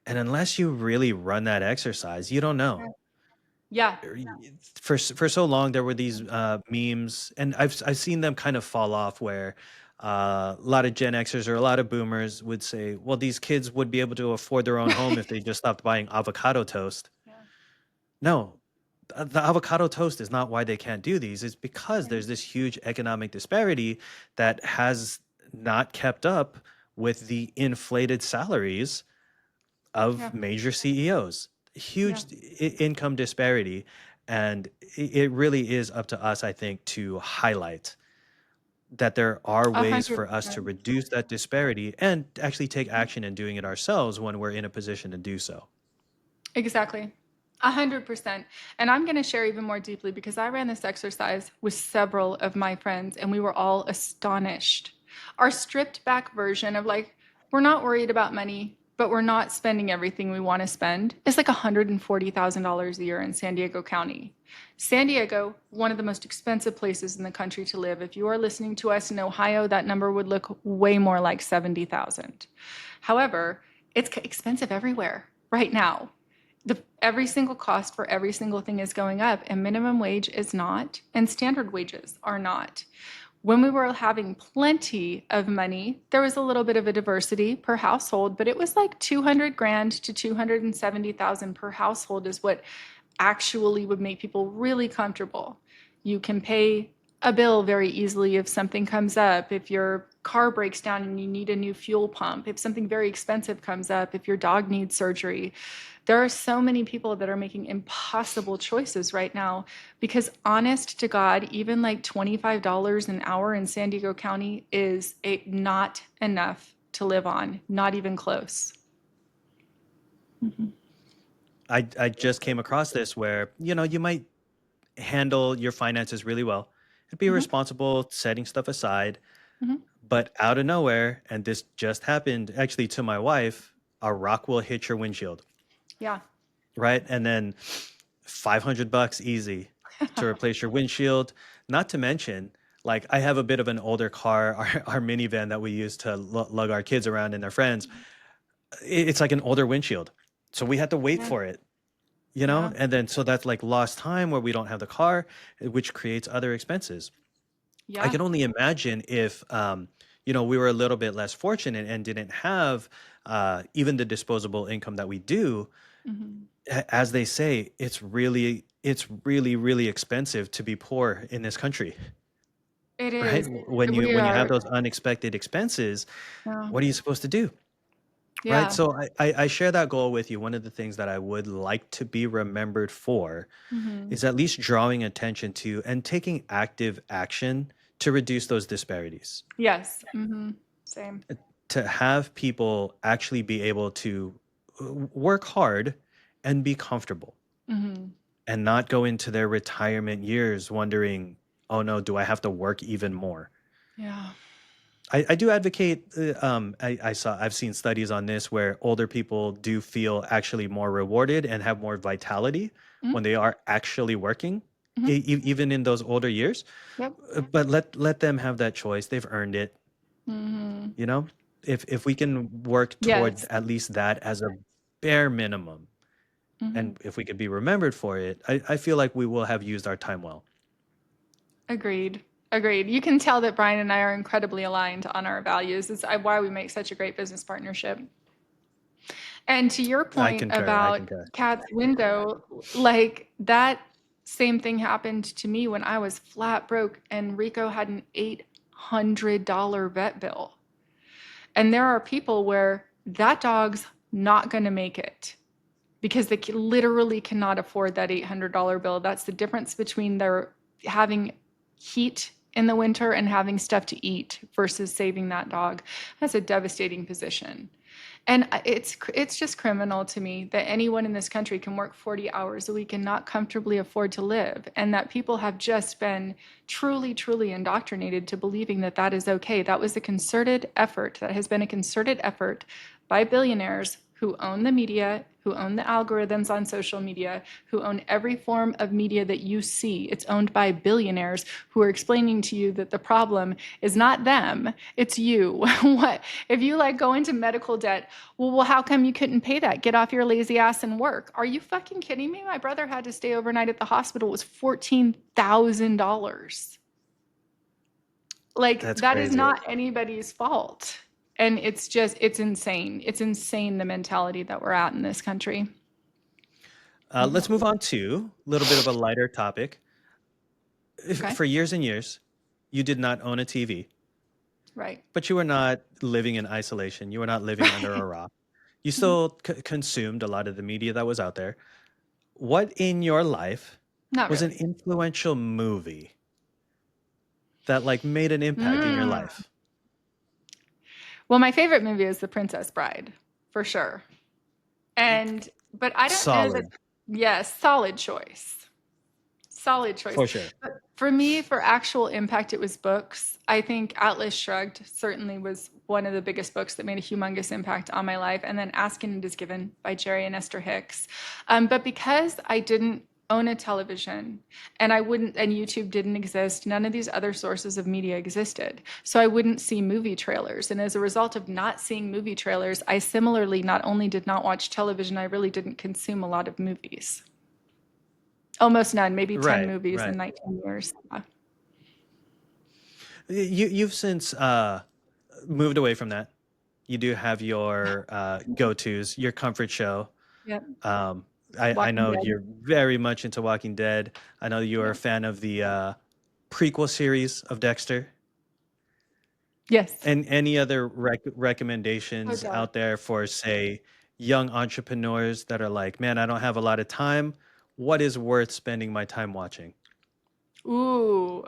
[SPEAKER 2] And unless you really run that exercise, you don't know.
[SPEAKER 1] Yeah.
[SPEAKER 2] For so long there were these memes, and I've seen them kind of fall off where a lot of Gen Xers or a lot of boomers would say, well, these kids would be able to afford their own home if they just stopped buying avocado toast.
[SPEAKER 1] Yeah.
[SPEAKER 2] No, the avocado toast is not why they can't do these. It's because there's this huge economic disparity that has not kept up with the inflated salaries
[SPEAKER 1] Yeah.
[SPEAKER 2] of major CEOs.
[SPEAKER 1] Yeah.
[SPEAKER 2] Huge income disparity. And it really is up to us, I think, to highlight that there are
[SPEAKER 1] A
[SPEAKER 2] ways
[SPEAKER 1] hundred
[SPEAKER 2] for us to
[SPEAKER 1] percent.
[SPEAKER 2] reduce that disparity and actually take action in doing it ourselves when we're in a position to do so.
[SPEAKER 1] Exactly. 100%. And I'm going to share even more deeply because I ran this exercise with several of my friends and we were all astonished. Our stripped back version of, like, we're not worried about money, but we're not spending everything we want to spend is like $140,000 a year in San Diego County. San Diego, one of the most expensive places in the country to live. If you are listening to us in Ohio, that number would look way more like 70,000. However, it's expensive everywhere right now. Every single cost for every single thing is going up, and minimum wage is not, and standard wages are not. When we were having plenty of money, there was a little bit of a diversity per household, but it was like 200 grand to 270,000 per household is what actually would make people really comfortable. You can pay a bill very easily if something comes up, if your car breaks down and you need a new fuel pump, if something very expensive comes up, if your dog needs surgery. There are so many people that are making impossible choices right now because, honest to God, even like $25 an hour in San Diego County is not enough to live on, not even close.
[SPEAKER 2] I just came across this where, you might handle your finances really well and be
[SPEAKER 1] Mhm,
[SPEAKER 2] responsible setting stuff aside.
[SPEAKER 1] mhm.
[SPEAKER 2] But out of nowhere, and this just happened actually to my wife, a rock will hit your windshield,
[SPEAKER 1] Yeah.
[SPEAKER 2] right? And then 500 bucks easy to replace your windshield. Not to mention, like, I have a bit of an older car, our minivan that we use to lug our kids around and their friends. It's like an older windshield. So we had to wait
[SPEAKER 1] Yeah.
[SPEAKER 2] for it,
[SPEAKER 1] Yeah.
[SPEAKER 2] and then so that's like lost time where we don't have the car, which creates other expenses. I
[SPEAKER 1] Yeah.
[SPEAKER 2] can only imagine if we were a little bit less fortunate and didn't have even the disposable income that we do.
[SPEAKER 1] Mhm.
[SPEAKER 2] as they say, it's really expensive to be poor in this country,
[SPEAKER 1] It
[SPEAKER 2] right?
[SPEAKER 1] is.
[SPEAKER 2] When you have those unexpected expenses,
[SPEAKER 1] Yeah.
[SPEAKER 2] what are you supposed to do? Right.
[SPEAKER 1] Yeah.
[SPEAKER 2] So I share that goal with you. One of the things that I would like to be remembered for
[SPEAKER 1] Hmm.
[SPEAKER 2] is at least drawing attention to and taking active action to reduce those disparities,
[SPEAKER 1] Yes. Hmm. Same.
[SPEAKER 2] to have people actually be able to work hard and be comfortable
[SPEAKER 1] Hmm.
[SPEAKER 2] and not go into their retirement years wondering, oh no, do I have to work even more?
[SPEAKER 1] Yeah.
[SPEAKER 2] I do advocate. I've seen studies on this where older people do feel actually more rewarded and have more vitality
[SPEAKER 1] Hmm.
[SPEAKER 2] when they are actually working,
[SPEAKER 1] Hmm.
[SPEAKER 2] even in those older years.
[SPEAKER 1] Yep.
[SPEAKER 2] But let them have that choice. They've earned it.
[SPEAKER 1] Hmm.
[SPEAKER 2] You know, if we can work toward
[SPEAKER 1] Yes.
[SPEAKER 2] at least that as a bare minimum,
[SPEAKER 1] Hmm.
[SPEAKER 2] and if we could be remembered for it, I feel like we will have used our time well.
[SPEAKER 1] Agreed. Agreed. You can tell that Brian and I are incredibly aligned on our values. It's why we make such a great business partnership. And to your
[SPEAKER 2] I
[SPEAKER 1] point
[SPEAKER 2] concur. I
[SPEAKER 1] about
[SPEAKER 2] concur.
[SPEAKER 1] Kat's window, like that same thing happened to me when I was flat broke and Rico had an $800 vet bill. And there are people where that dog's not going to make it because they literally cannot afford that $800 bill. That's the difference between their having heat in the winter and having stuff to eat versus saving that dog. That's a devastating position. And it's just criminal to me that anyone in this country can work 40 hours a week and not comfortably afford to live, and that people have just been truly, truly indoctrinated to believing that that is okay. That was a concerted effort. That has been a concerted effort by billionaires who own the media, who own the algorithms on social media, who own every form of media that you see. It's owned by billionaires who are explaining to you that the problem is not them, it's you. What if you like go into medical debt? Well, how come you couldn't pay that? Get off your lazy ass and work. Are you fucking kidding me? My brother had to stay overnight at the hospital. It was $14,000. Like
[SPEAKER 2] That's
[SPEAKER 1] that is
[SPEAKER 2] crazy.
[SPEAKER 1] not anybody's fault. And it's just, it's insane. It's insane the mentality that we're at in this country.
[SPEAKER 2] Let's move on to a little bit of a lighter topic.
[SPEAKER 1] Okay.
[SPEAKER 2] For years and years, you did not own a TV,
[SPEAKER 1] Right.
[SPEAKER 2] but you were not living in isolation. You were not living under a
[SPEAKER 1] Right.
[SPEAKER 2] rock. You still consumed a lot of the media that was out there. What in your life
[SPEAKER 1] Not
[SPEAKER 2] was an
[SPEAKER 1] really.
[SPEAKER 2] influential movie that like made an impact in your
[SPEAKER 1] Mm.
[SPEAKER 2] life?
[SPEAKER 1] Well, my favorite movie is The Princess Bride, for sure. And, but I don't know that,
[SPEAKER 2] Solid,
[SPEAKER 1] yes, solid choice. Solid choice.
[SPEAKER 2] for sure.
[SPEAKER 1] But for me, for actual impact, it was books. I think Atlas Shrugged certainly was one of the biggest books that made a humongous impact on my life. And then Ask and It Is Given by Jerry and Esther Hicks. But because I didn't own a television and I wouldn't, and YouTube didn't exist, none of these other sources of media existed. So I wouldn't see movie trailers. And as a result of not seeing movie trailers, I similarly not only did not watch television, I really didn't consume a lot of movies. Almost none, maybe 10
[SPEAKER 2] Right,
[SPEAKER 1] movies in
[SPEAKER 2] right.
[SPEAKER 1] 19 years. Yeah.
[SPEAKER 2] You've since moved away from that. You do have your go-tos, your comfort show.
[SPEAKER 1] Yep.
[SPEAKER 2] Um, I
[SPEAKER 1] Walking
[SPEAKER 2] know
[SPEAKER 1] Dead.
[SPEAKER 2] you're very much into Walking Dead. I know you are a
[SPEAKER 1] Yep.
[SPEAKER 2] fan of the prequel series of Dexter.
[SPEAKER 1] Yes.
[SPEAKER 2] And any other
[SPEAKER 1] Oh,
[SPEAKER 2] recommendations
[SPEAKER 1] God.
[SPEAKER 2] out there for, say, young entrepreneurs that are like, man, I don't have a lot of time. What is worth spending my time watching?
[SPEAKER 1] Ooh.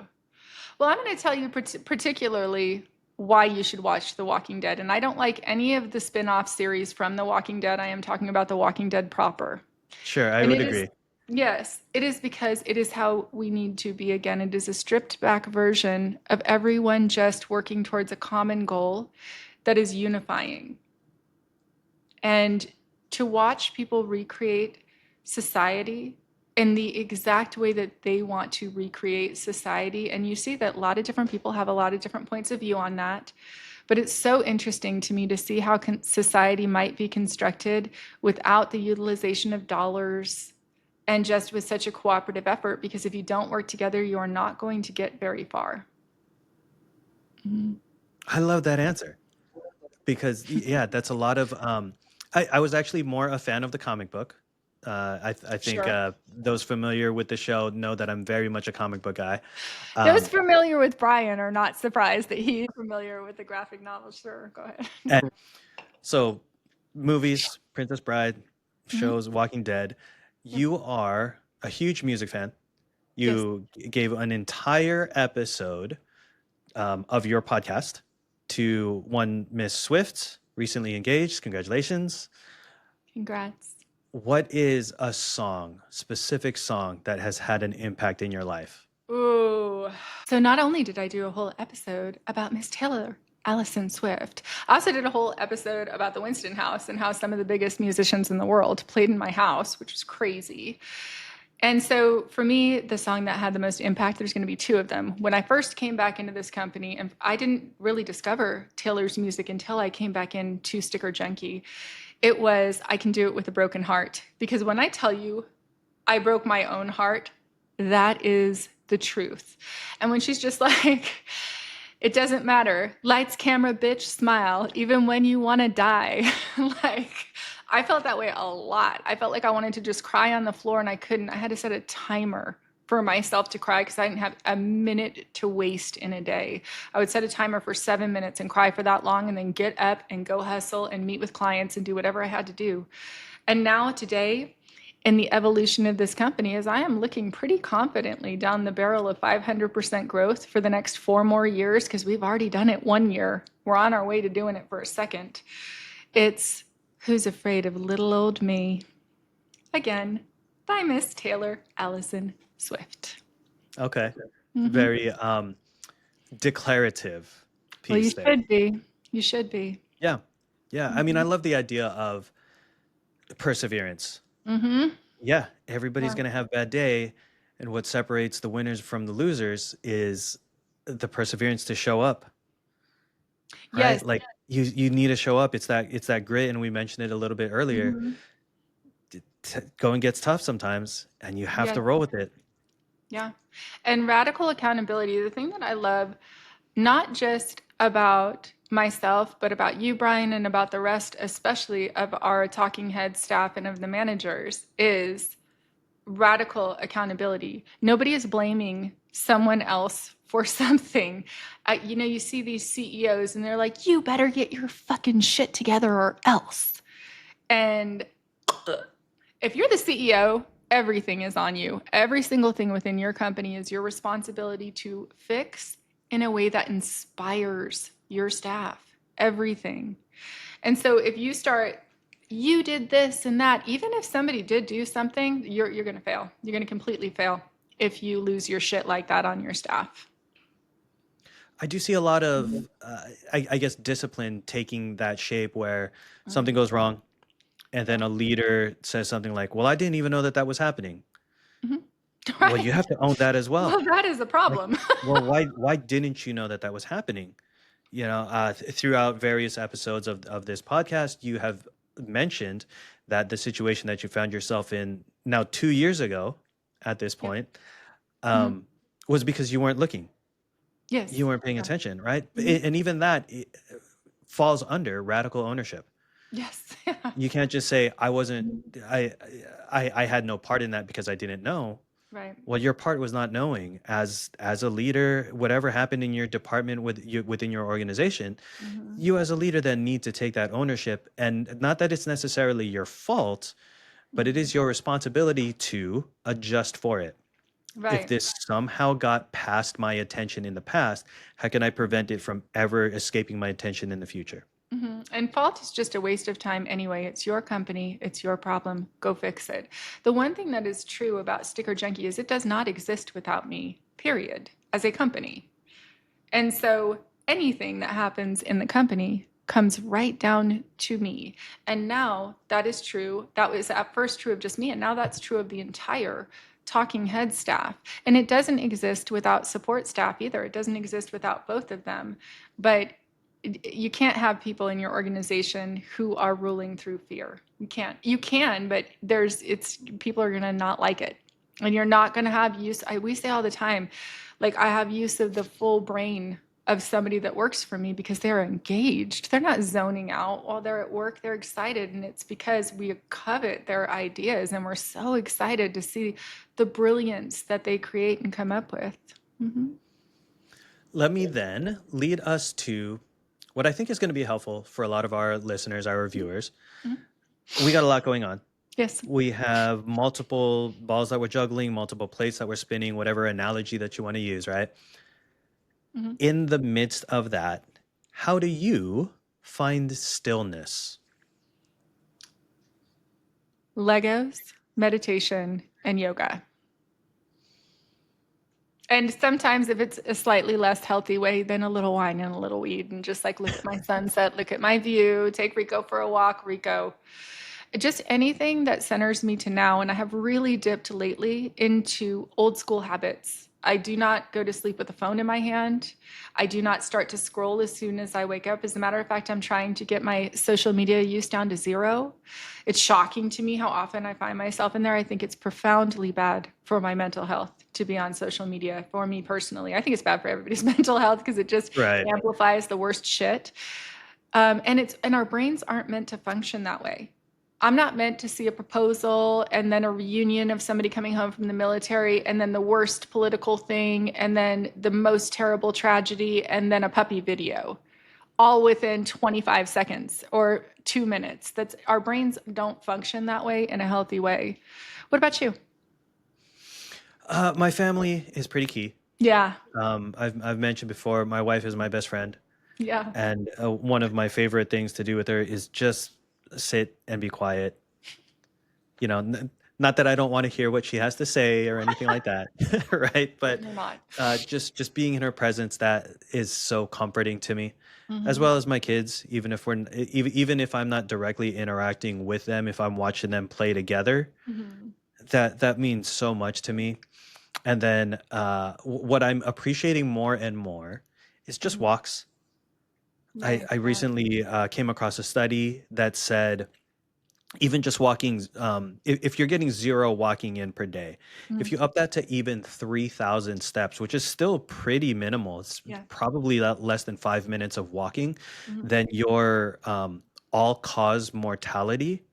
[SPEAKER 1] Well, I'm going to tell you particularly why you should watch The Walking Dead. And I don't like any of the spin-off series from The Walking Dead. I am talking about The Walking Dead proper.
[SPEAKER 2] Sure, I
[SPEAKER 1] And
[SPEAKER 2] would
[SPEAKER 1] it is,
[SPEAKER 2] agree.
[SPEAKER 1] yes, it is because it is how we need to be again. It is a stripped back version of everyone just working towards a common goal that is unifying. And to watch people recreate society in the exact way that they want to recreate society. And you see that a lot of different people have a lot of different points of view on that. But it's so interesting to me to see how society might be constructed without the utilization of dollars and just with such a cooperative effort. Because if you don't work together, you are not going to get very far. Mhm.
[SPEAKER 2] I love that answer because, yeah, that's a lot of. I was actually more a fan of the comic book. I think
[SPEAKER 1] Sure.
[SPEAKER 2] those familiar with the show know that I'm very much a comic book guy.
[SPEAKER 1] Those
[SPEAKER 2] Um,
[SPEAKER 1] familiar with Brian are not surprised that he's familiar with the graphic novel. Sure, go ahead.
[SPEAKER 2] and so, movies, Princess Bride,
[SPEAKER 1] Mhm.
[SPEAKER 2] shows, Walking Dead.
[SPEAKER 1] Yep.
[SPEAKER 2] You are a huge music fan.
[SPEAKER 1] Yes.
[SPEAKER 2] You gave an entire episode of your podcast to one Miss Swift, recently engaged. Congratulations.
[SPEAKER 1] Congrats.
[SPEAKER 2] What is a song, specific song that has had an impact in your life?
[SPEAKER 1] Ooh. So not only did I do a whole episode about Miss Taylor Allison Swift, I also did a whole episode about the Winston House and how some of the biggest musicians in the world played in my house, which was crazy. And so for me, the song that had the most impact, there's going to be two of them. When I first came back into this company, and I didn't really discover Taylor's music until I came back into Sticker Junkie, it was I Can Do It With a Broken Heart. Because when I tell you I broke my own heart, that is the truth. And when she's just like, it doesn't matter. Lights, camera, bitch, smile, even when you want to die. Like, I felt that way a lot. I felt like I wanted to just cry on the floor and I couldn't. I had to set a timer for myself to cry because I didn't have a minute to waste in a day. I would set a timer for 7 minutes and cry for that long and then get up and go hustle and meet with clients and do whatever I had to do. And now, today, in the evolution of this company, is I am looking pretty confidently down the barrel of 500% growth for the next 4 more years because we've already done it 1 year. We're on our way to doing it for a second. It's Who's Afraid of Little Old Me? Again, by Miss Taylor Allison Swift.
[SPEAKER 2] Okay.
[SPEAKER 1] Mm-hmm.
[SPEAKER 2] Very declarative
[SPEAKER 1] Well, you
[SPEAKER 2] piece there.
[SPEAKER 1] should be. You should be.
[SPEAKER 2] Yeah. Yeah. I mean, I love the idea of perseverance.
[SPEAKER 1] Mm-hmm.
[SPEAKER 2] Yeah. Everybody's
[SPEAKER 1] Yeah.
[SPEAKER 2] going to have a bad day. And what separates the winners from the losers is the perseverance to show up, right?
[SPEAKER 1] Yes.
[SPEAKER 2] Like you need to show up. It's that grit. And we mentioned it a little bit earlier.
[SPEAKER 1] Mm-hmm.
[SPEAKER 2] Going gets tough sometimes and you have
[SPEAKER 1] Yes.
[SPEAKER 2] to roll with it.
[SPEAKER 1] Yeah. And radical accountability, the thing that I love, not just about myself, but about you, Brian, and about the rest, especially of our talking head staff and of the managers, is radical accountability. Nobody is blaming someone else for something. You see these CEOs and they're like, you better get your fucking shit together or else. And if you're the CEO, everything is on you. Every single thing within your company is your responsibility to fix in a way that inspires your staff. Everything. And so if you start, you did this and that, even if somebody did do something, you're going to fail. You're going to completely fail if you lose your shit like that on your staff.
[SPEAKER 2] I do see a lot of, I guess, discipline taking that shape where something goes wrong, and
[SPEAKER 1] Yeah.
[SPEAKER 2] then a leader says something like, "Well, I didn't even know that that was happening."
[SPEAKER 1] Mhm.
[SPEAKER 2] Well, you
[SPEAKER 1] Right.
[SPEAKER 2] have to own that as
[SPEAKER 1] Well,
[SPEAKER 2] well.
[SPEAKER 1] that is a
[SPEAKER 2] Like,
[SPEAKER 1] problem.
[SPEAKER 2] well, why didn't you know that that was happening? Throughout various episodes of this podcast, you have mentioned that the situation that you found yourself in now 2 years ago, at this
[SPEAKER 1] Yep.
[SPEAKER 2] point,
[SPEAKER 1] Mhm.
[SPEAKER 2] um, was because you weren't looking, you
[SPEAKER 1] Yes.
[SPEAKER 2] weren't paying
[SPEAKER 1] Yeah.
[SPEAKER 2] attention, right?
[SPEAKER 1] Mhm.
[SPEAKER 2] And even that falls under radical ownership.
[SPEAKER 1] Yes. Yeah.
[SPEAKER 2] You can't just say I wasn't,
[SPEAKER 1] Mhm.
[SPEAKER 2] I, I had no part in that because I didn't know.
[SPEAKER 1] Right.
[SPEAKER 2] Well, your part was not knowing. As a leader, whatever happened in your department within your organization,
[SPEAKER 1] Mhm.
[SPEAKER 2] you as a leader then need to take that ownership. And not that it's necessarily your fault, but it
[SPEAKER 1] Mhm.
[SPEAKER 2] is your responsibility to adjust for it. If
[SPEAKER 1] Right.
[SPEAKER 2] this somehow got past my attention in the past, how can I prevent it from ever escaping my attention in the future?
[SPEAKER 1] And fault is just a waste of time anyway. It's your company, it's your problem. Go fix it. The one thing that is true about Sticker Junkie is it does not exist without me, period, as a company. And so anything that happens in the company comes right down to me. And now that is true. That was at first true of just me. And now that's true of the entire talking head staff. And it doesn't exist without support staff either. It doesn't exist without both of them. But you can't have people in your organization who are ruling through fear. You can't. You can, but people are going to not like it. And you're not going to have use. We say all the time, like I have use of the full brain of somebody that works for me because they're engaged. They're not zoning out while they're at work. They're excited. And it's because we covet their ideas and we're so excited to see the brilliance that they create and come up with. Mm-hmm.
[SPEAKER 2] Let me then lead us to what I think is going to be helpful for a lot of our listeners, our viewers.
[SPEAKER 1] Mm-hmm.
[SPEAKER 2] We got a lot going on.
[SPEAKER 1] Yes.
[SPEAKER 2] We have multiple balls that we're juggling, multiple plates that we're spinning, whatever analogy that you want to use, right?
[SPEAKER 1] Mm-hmm.
[SPEAKER 2] In the midst of that, how do you find stillness?
[SPEAKER 1] Legos, meditation, and yoga. And sometimes if it's a slightly less healthy way, then a little wine and a little weed and just like look at my sunset, look at my view, take Rico for a walk, Rico. Just anything that centers me to now. And I have really dipped lately into old school habits. I do not go to sleep with a phone in my hand. I do not start to scroll as soon as I wake up. As a matter of fact, I'm trying to get my social media use down to 0. It's shocking to me how often I find myself in there. I think it's profoundly bad for my mental health to be on social media for me personally. I think it's bad for everybody's mental health because it just
[SPEAKER 2] Right.
[SPEAKER 1] amplifies the worst shit. And our brains aren't meant to function that way. I'm not meant to see a proposal and then a reunion of somebody coming home from the military and then the worst political thing and then the most terrible tragedy and then a puppy video all within 25 seconds or 2 minutes. That's our brains don't function that way in a healthy way. What about you?
[SPEAKER 2] My family is pretty key.
[SPEAKER 1] Yeah.
[SPEAKER 2] I've mentioned before, my wife is my best friend.
[SPEAKER 1] Yeah.
[SPEAKER 2] And one of my favorite things to do with her is just sit and be quiet. You know, not that I don't want to hear what she has to say or anything like that, right? But
[SPEAKER 1] You're not.
[SPEAKER 2] just being in her presence, that is so comforting to me, as
[SPEAKER 1] Mm-hmm.
[SPEAKER 2] well as my kids. Even if even if I'm not directly interacting with them, if I'm watching them play together,
[SPEAKER 1] Mm-hmm.
[SPEAKER 2] that means so much to me. And then what I'm appreciating more and more is just
[SPEAKER 1] Mm-hmm.
[SPEAKER 2] walks.
[SPEAKER 1] Nice.
[SPEAKER 2] I
[SPEAKER 1] Yeah.
[SPEAKER 2] recently came across a study that said even just walking, if you're getting 0 walking in per day, if
[SPEAKER 1] Mm-hmm.
[SPEAKER 2] you up that to even 3,000 steps, which is still pretty minimal, it's
[SPEAKER 1] Yeah.
[SPEAKER 2] probably less than 5 minutes of walking,
[SPEAKER 1] Mm-hmm.
[SPEAKER 2] then your all cause mortality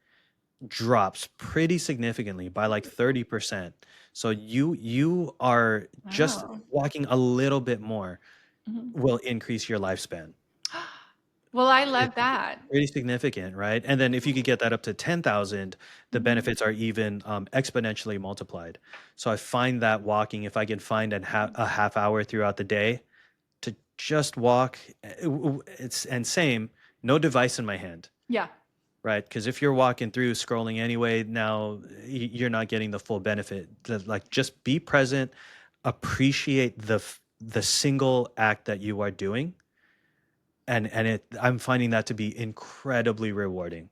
[SPEAKER 2] drops pretty significantly by like 30%. So you are just
[SPEAKER 1] Wow.
[SPEAKER 2] walking a little bit more
[SPEAKER 1] Mm-hmm.
[SPEAKER 2] will increase your lifespan.
[SPEAKER 1] Well, I
[SPEAKER 2] It's
[SPEAKER 1] love that.
[SPEAKER 2] pretty significant, right? And then if you could get that up to 10,000, the
[SPEAKER 1] Mm-hmm.
[SPEAKER 2] benefits are even exponentially multiplied. So I find that walking, if I can find a half hour throughout the day to just walk, it's and same, no device in my hand,
[SPEAKER 1] Yeah.
[SPEAKER 2] right? Because if you're walking through scrolling anyway, now you're not getting the full benefit. Like just be present, appreciate the single act that you are doing, and I'm finding that to be incredibly rewarding.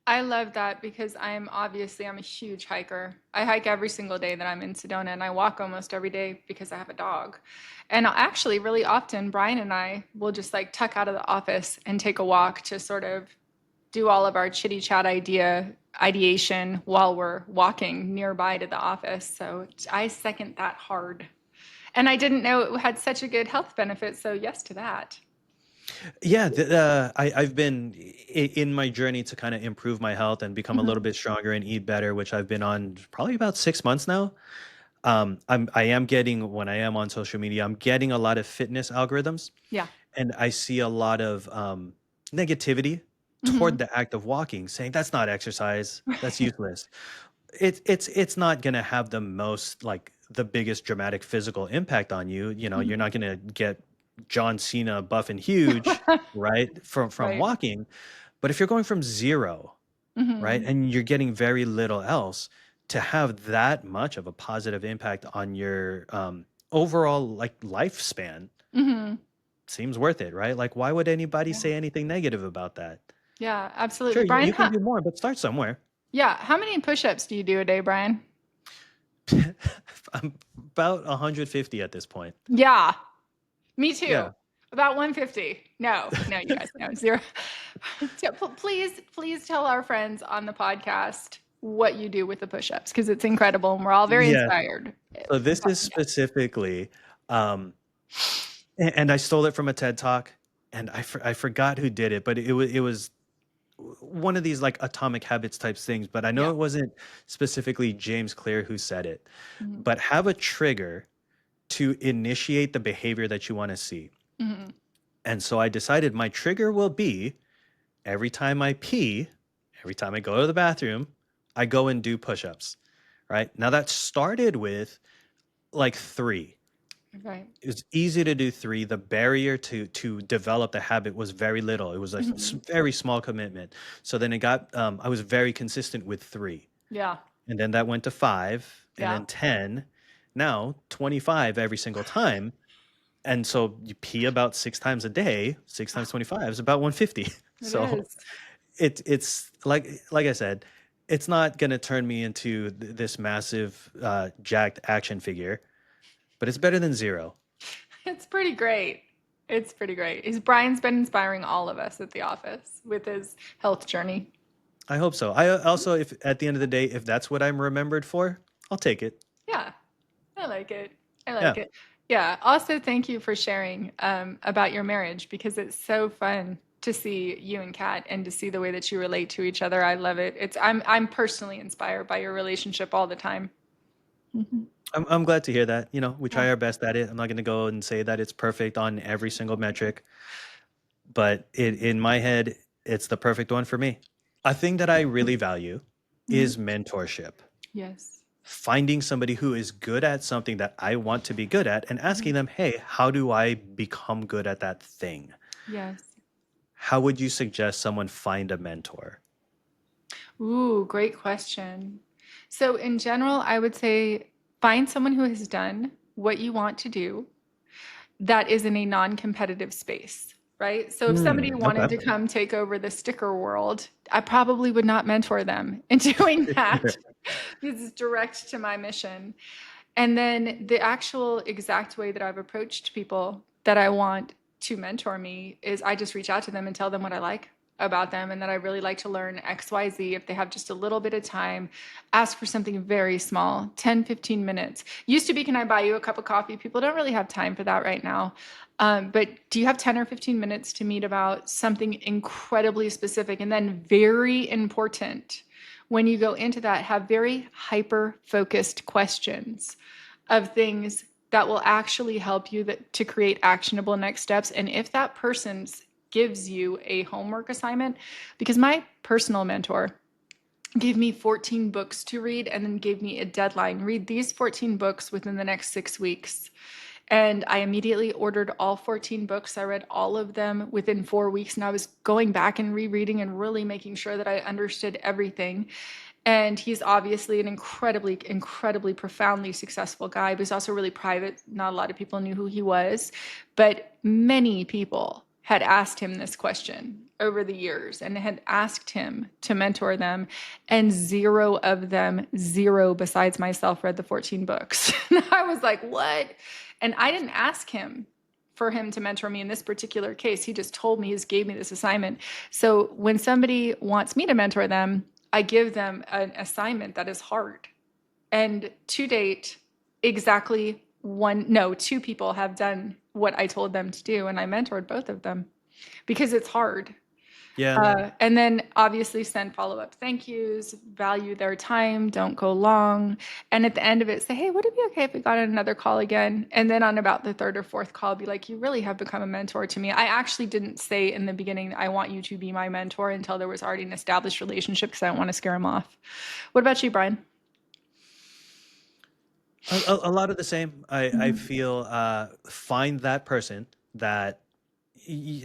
[SPEAKER 1] I love that because I'm a huge hiker. I hike every single day that I'm in Sedona and I walk almost every day because I have a dog. And actually really often Brian and I will just like tuck out of the office and take a walk to sort of do all of our chitty chat ideation while we're walking nearby to the office. So I second that hard. And I didn't know it had such a good health benefit, so yes to that.
[SPEAKER 2] Yeah, I've been in my journey to kind of improve my health and become a little
[SPEAKER 1] Mhm.
[SPEAKER 2] bit stronger and eat better, which I've been on probably about 6 months now. I am getting when I am on social media, I'm getting a lot of fitness algorithms,
[SPEAKER 1] Yeah.
[SPEAKER 2] and I see a lot of negativity toward
[SPEAKER 1] Hmm.
[SPEAKER 2] the act of walking, saying that's not exercise, that's useless. It's not gonna have the most like the biggest dramatic physical impact on you. You know, you're
[SPEAKER 1] Hmm.
[SPEAKER 2] not gonna get John Cena buff and huge, right, from
[SPEAKER 1] Right.
[SPEAKER 2] walking. But if you're going from 0, right,
[SPEAKER 1] Hmm.
[SPEAKER 2] and you're getting very little else, to have that much of a positive impact on your overall like lifespan
[SPEAKER 1] Hmm.
[SPEAKER 2] seems worth it, right? Like, why would anybody say anything negative about that?
[SPEAKER 1] Yeah,
[SPEAKER 2] Sure,
[SPEAKER 1] absolutely.
[SPEAKER 2] you
[SPEAKER 1] Brian,
[SPEAKER 2] can do more, but start somewhere.
[SPEAKER 1] how many push-ups do you do a day, Brian?
[SPEAKER 2] I'm about 150 at this point.
[SPEAKER 1] Yeah, me too.
[SPEAKER 2] Yeah.
[SPEAKER 1] About 150. No, no, you guys, no, 0. So, please tell our friends on the podcast what you do with the push-ups because it's incredible and we're all very
[SPEAKER 2] Yeah.
[SPEAKER 1] inspired.
[SPEAKER 2] So this is
[SPEAKER 1] Yeah.
[SPEAKER 2] specifically, um, And I stole it from a TED talk, and I forgot who did it, but it was one of these like atomic habits types things. But I know
[SPEAKER 1] Yeah.
[SPEAKER 2] it wasn't specifically James Clear who said it.
[SPEAKER 1] Mhm.
[SPEAKER 2] But have a trigger to initiate the behavior that you want to see.
[SPEAKER 1] Mhm.
[SPEAKER 2] And so I decided my trigger will be every time I pee, every time I go to the bathroom, I go and do push-ups. Right now, that started with like three.
[SPEAKER 1] Right.
[SPEAKER 2] It was easy to do three. The barrier to develop the habit was very little. It was a
[SPEAKER 1] Mhm.
[SPEAKER 2] very small commitment. So then it got I was very consistent with three.
[SPEAKER 1] Yeah.
[SPEAKER 2] And then that went to five and
[SPEAKER 1] Yeah.
[SPEAKER 2] then 10. Now 25 every single time. And so you pee about six times a day. Six times 25 is about 150.
[SPEAKER 1] It
[SPEAKER 2] So
[SPEAKER 1] is.
[SPEAKER 2] it's like I said, it's not gonna turn me into this massive jacked action figure, but it's better than zero.
[SPEAKER 1] It's pretty great. It's pretty great. Brian's been inspiring all of us at the office with his health journey.
[SPEAKER 2] I hope so. I also, if at the end of the day, if that's what I'm remembered for, I'll take it.
[SPEAKER 1] Yeah, I like it. I
[SPEAKER 2] Yeah.
[SPEAKER 1] like it. Yeah. Also, thank you for sharing about your marriage because it's so fun to see you and Kat and to see the way that you relate to each other. I love it. I'm personally inspired by your relationship all the time. Mhm.
[SPEAKER 2] I'm glad to hear that. We
[SPEAKER 1] Yeah.
[SPEAKER 2] try our best at it. I'm not going to go and say that it's perfect on every single metric, but in my head, it's the perfect one for me. A thing that I really value
[SPEAKER 1] Mhm.
[SPEAKER 2] is mentorship.
[SPEAKER 1] Yes.
[SPEAKER 2] Finding somebody who is good at something that I want to be good at and asking them, hey, how do I become good at that thing?
[SPEAKER 1] Yes.
[SPEAKER 2] How would you suggest someone find a mentor?
[SPEAKER 1] Ooh, great question. So, in general, I would say find someone who has done what you want to do that is in a non-competitive space, right? So if somebody wanted
[SPEAKER 2] Okay.
[SPEAKER 1] to come take over the sticker world, I probably would not mentor them in doing that because it's direct to my mission. And then the actual exact way that I've approached people that I want to mentor me is I just reach out to them and tell them what I like about them and that I really like to learn XYZ. If they have just a little bit of time, ask for something very small, 10, 15 minutes. Used to be, can I buy you a cup of coffee? People don't really have time for that right now. But do you have 10 or 15 minutes to meet about something incredibly specific? And then, very important, when you go into that, have very hyper focused questions of things that will actually help you to create actionable next steps. And if that person gives you a homework assignment, because my personal mentor gave me 14 books to read and then gave me a deadline, read these 14 books within the next 6 weeks. And I immediately ordered all 14 books. I read all of them within 4 weeks. And I was going back and rereading and really making sure that I understood everything. And he's obviously an incredibly, incredibly profoundly successful guy, but he's also really private. Not a lot of people knew who he was. But many people had asked him this question over the years and had asked him to mentor them. And zero of them, zero besides myself, read the 14 books. And I was like, what? And I didn't ask him for him to mentor me in this particular case. He just told me, he just gave me this assignment. So when somebody wants me to mentor them, I give them an assignment that is hard. And to date, exactly two people have done what I told them to do. And I mentored both of them because it's hard.
[SPEAKER 2] Yeah.
[SPEAKER 1] And then obviously send follow-up thank yous, value their time, don't go long. And at the end of it, say, hey, would it be okay if we got on another call again? And then on about the third or fourth call, be like, you really have become a mentor to me. I actually didn't say in the beginning, I want you to be my mentor until there was already an established relationship because I don't want to scare him off. What about you, Brian?
[SPEAKER 2] A lot of the same. I
[SPEAKER 1] Mhm.
[SPEAKER 2] feel find that person that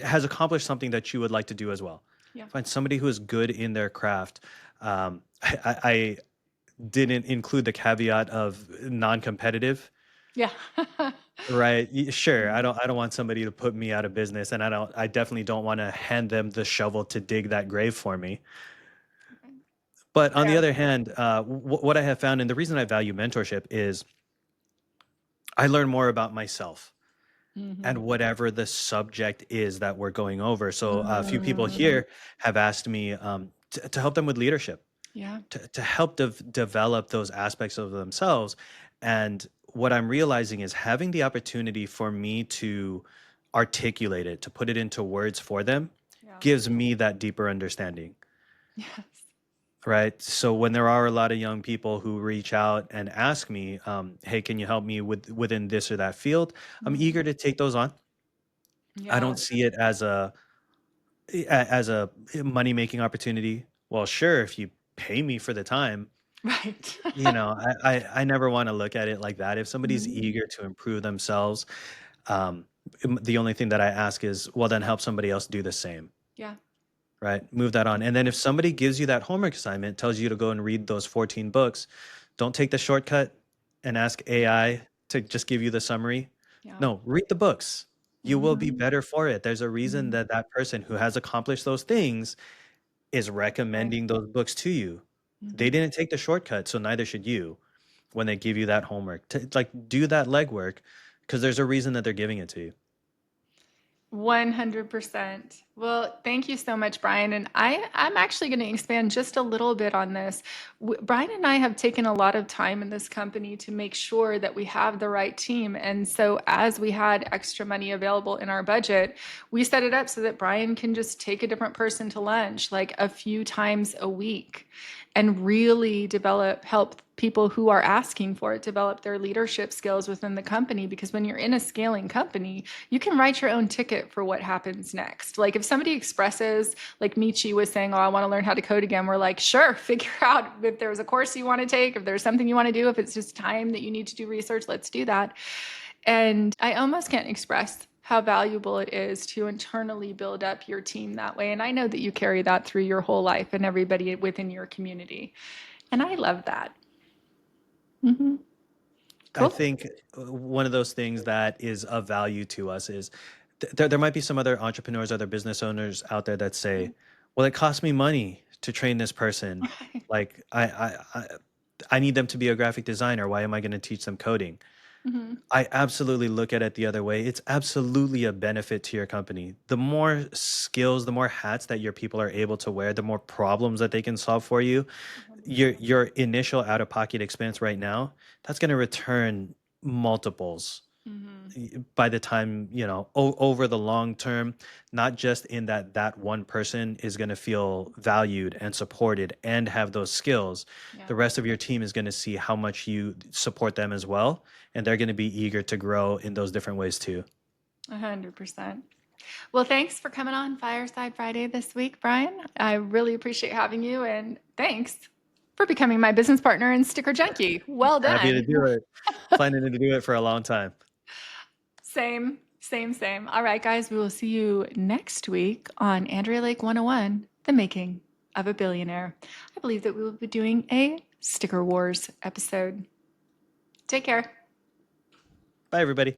[SPEAKER 2] has accomplished something that you would like to do as well.
[SPEAKER 1] Yeah.
[SPEAKER 2] Find somebody who is good in their craft. I didn't include the caveat of non-competitive.
[SPEAKER 1] Yeah.
[SPEAKER 2] Right. Sure. I don't want somebody to put me out of business, and I definitely don't want to hand them the shovel to dig that grave for me. But on the
[SPEAKER 1] Yeah.
[SPEAKER 2] other hand, what I have found, and the reason I value mentorship is I learn more about myself and
[SPEAKER 1] Mhm.
[SPEAKER 2] whatever the subject is that we're going over. So a few people
[SPEAKER 1] Mm.
[SPEAKER 2] here have asked me to help them with leadership,
[SPEAKER 1] Yeah.
[SPEAKER 2] to help develop those aspects of themselves. And what I'm realizing is having the opportunity for me to articulate it, to put it into words for them,
[SPEAKER 1] Yeah.
[SPEAKER 2] gives me that deeper understanding.
[SPEAKER 1] Yes.
[SPEAKER 2] Right. So when there are a lot of young people who reach out and ask me, hey, can you help me within this or that field? I'm
[SPEAKER 1] Mhm.
[SPEAKER 2] eager to take those on. I
[SPEAKER 1] Yeah.
[SPEAKER 2] don't see it as a money making opportunity. Well, sure, if you pay me for the time,
[SPEAKER 1] Right.
[SPEAKER 2] I never want to look at it like that. If somebody's
[SPEAKER 1] Mhm.
[SPEAKER 2] eager to improve themselves, um, the only thing that I ask is, well, then help somebody else do the same.
[SPEAKER 1] Yeah.
[SPEAKER 2] Right? Move that on. And then if somebody gives you that homework assignment, tells you to go and read those 14 books, don't take the shortcut and ask AI to just give you the summary.
[SPEAKER 1] Yeah.
[SPEAKER 2] No, read the books. You will be
[SPEAKER 1] Mhm.
[SPEAKER 2] better for it. There's a reason
[SPEAKER 1] Mhm.
[SPEAKER 2] that that person who has accomplished those things is
[SPEAKER 1] Right.
[SPEAKER 2] recommending those books to you. They
[SPEAKER 1] Mhm.
[SPEAKER 2] didn't take the shortcut, so neither should you when they give you that homework. Like do that legwork because there's a reason that they're giving it to you.
[SPEAKER 1] 100%. Well, thank you so much, Brian. And I'm actually going to expand just a little bit on this. Brian and I have taken a lot of time in this company to make sure that we have the right team. And so, as we had extra money available in our budget, we set it up so that Brian can just take a different person to lunch like a few times a week and really help people who are asking for it develop their leadership skills within the company. Because when you're in a scaling company, you can write your own ticket for what happens next. Like if somebody expresses, like Michi was saying, oh, I want to learn how to code again, we're like, sure, figure out if there's a course you want to take, if there's something you want to do, if it's just time that you need to do research, let's do that. And I almost can't express how valuable it is to internally build up your team that way. And I know that you carry that through your whole life and everybody within your community. And I love that. Hmm.
[SPEAKER 2] I
[SPEAKER 1] Cool.
[SPEAKER 2] think one of those things that is of value to us is there might be some other entrepreneurs, other business owners out there that say, well, it costs me money to train this person. Like I need them to be a graphic designer. Why am I going to teach them coding?
[SPEAKER 1] Hmm.
[SPEAKER 2] I absolutely look at it the other way. It's absolutely a benefit to your company. The more skills, the more hats that your people are able to wear, the more problems that they can solve for you, your initial out of pocket expense right now, that's going to return multiples
[SPEAKER 1] Hmm.
[SPEAKER 2] by the time, over the long term, not just in that one person is going to feel valued and supported and have those skills.
[SPEAKER 1] Yeah.
[SPEAKER 2] The rest of your team is going to see how much you support them as well, and they're going to be eager to grow in those different ways too.
[SPEAKER 1] 100%. Well, thanks for coming on Fireside Friday this week, Brian. I really appreciate having you, and thanks for becoming my business partner in Sticker Junkie. Well
[SPEAKER 2] Happy to
[SPEAKER 1] done.
[SPEAKER 2] do it. Planning to do it for a long time.
[SPEAKER 1] Same, same, same. All right, guys, we will see you next week on Andrea Lake 101, The Making of a Billionaire. I believe that we will be doing a Sticker Wars episode. Take care.
[SPEAKER 2] Bye, everybody.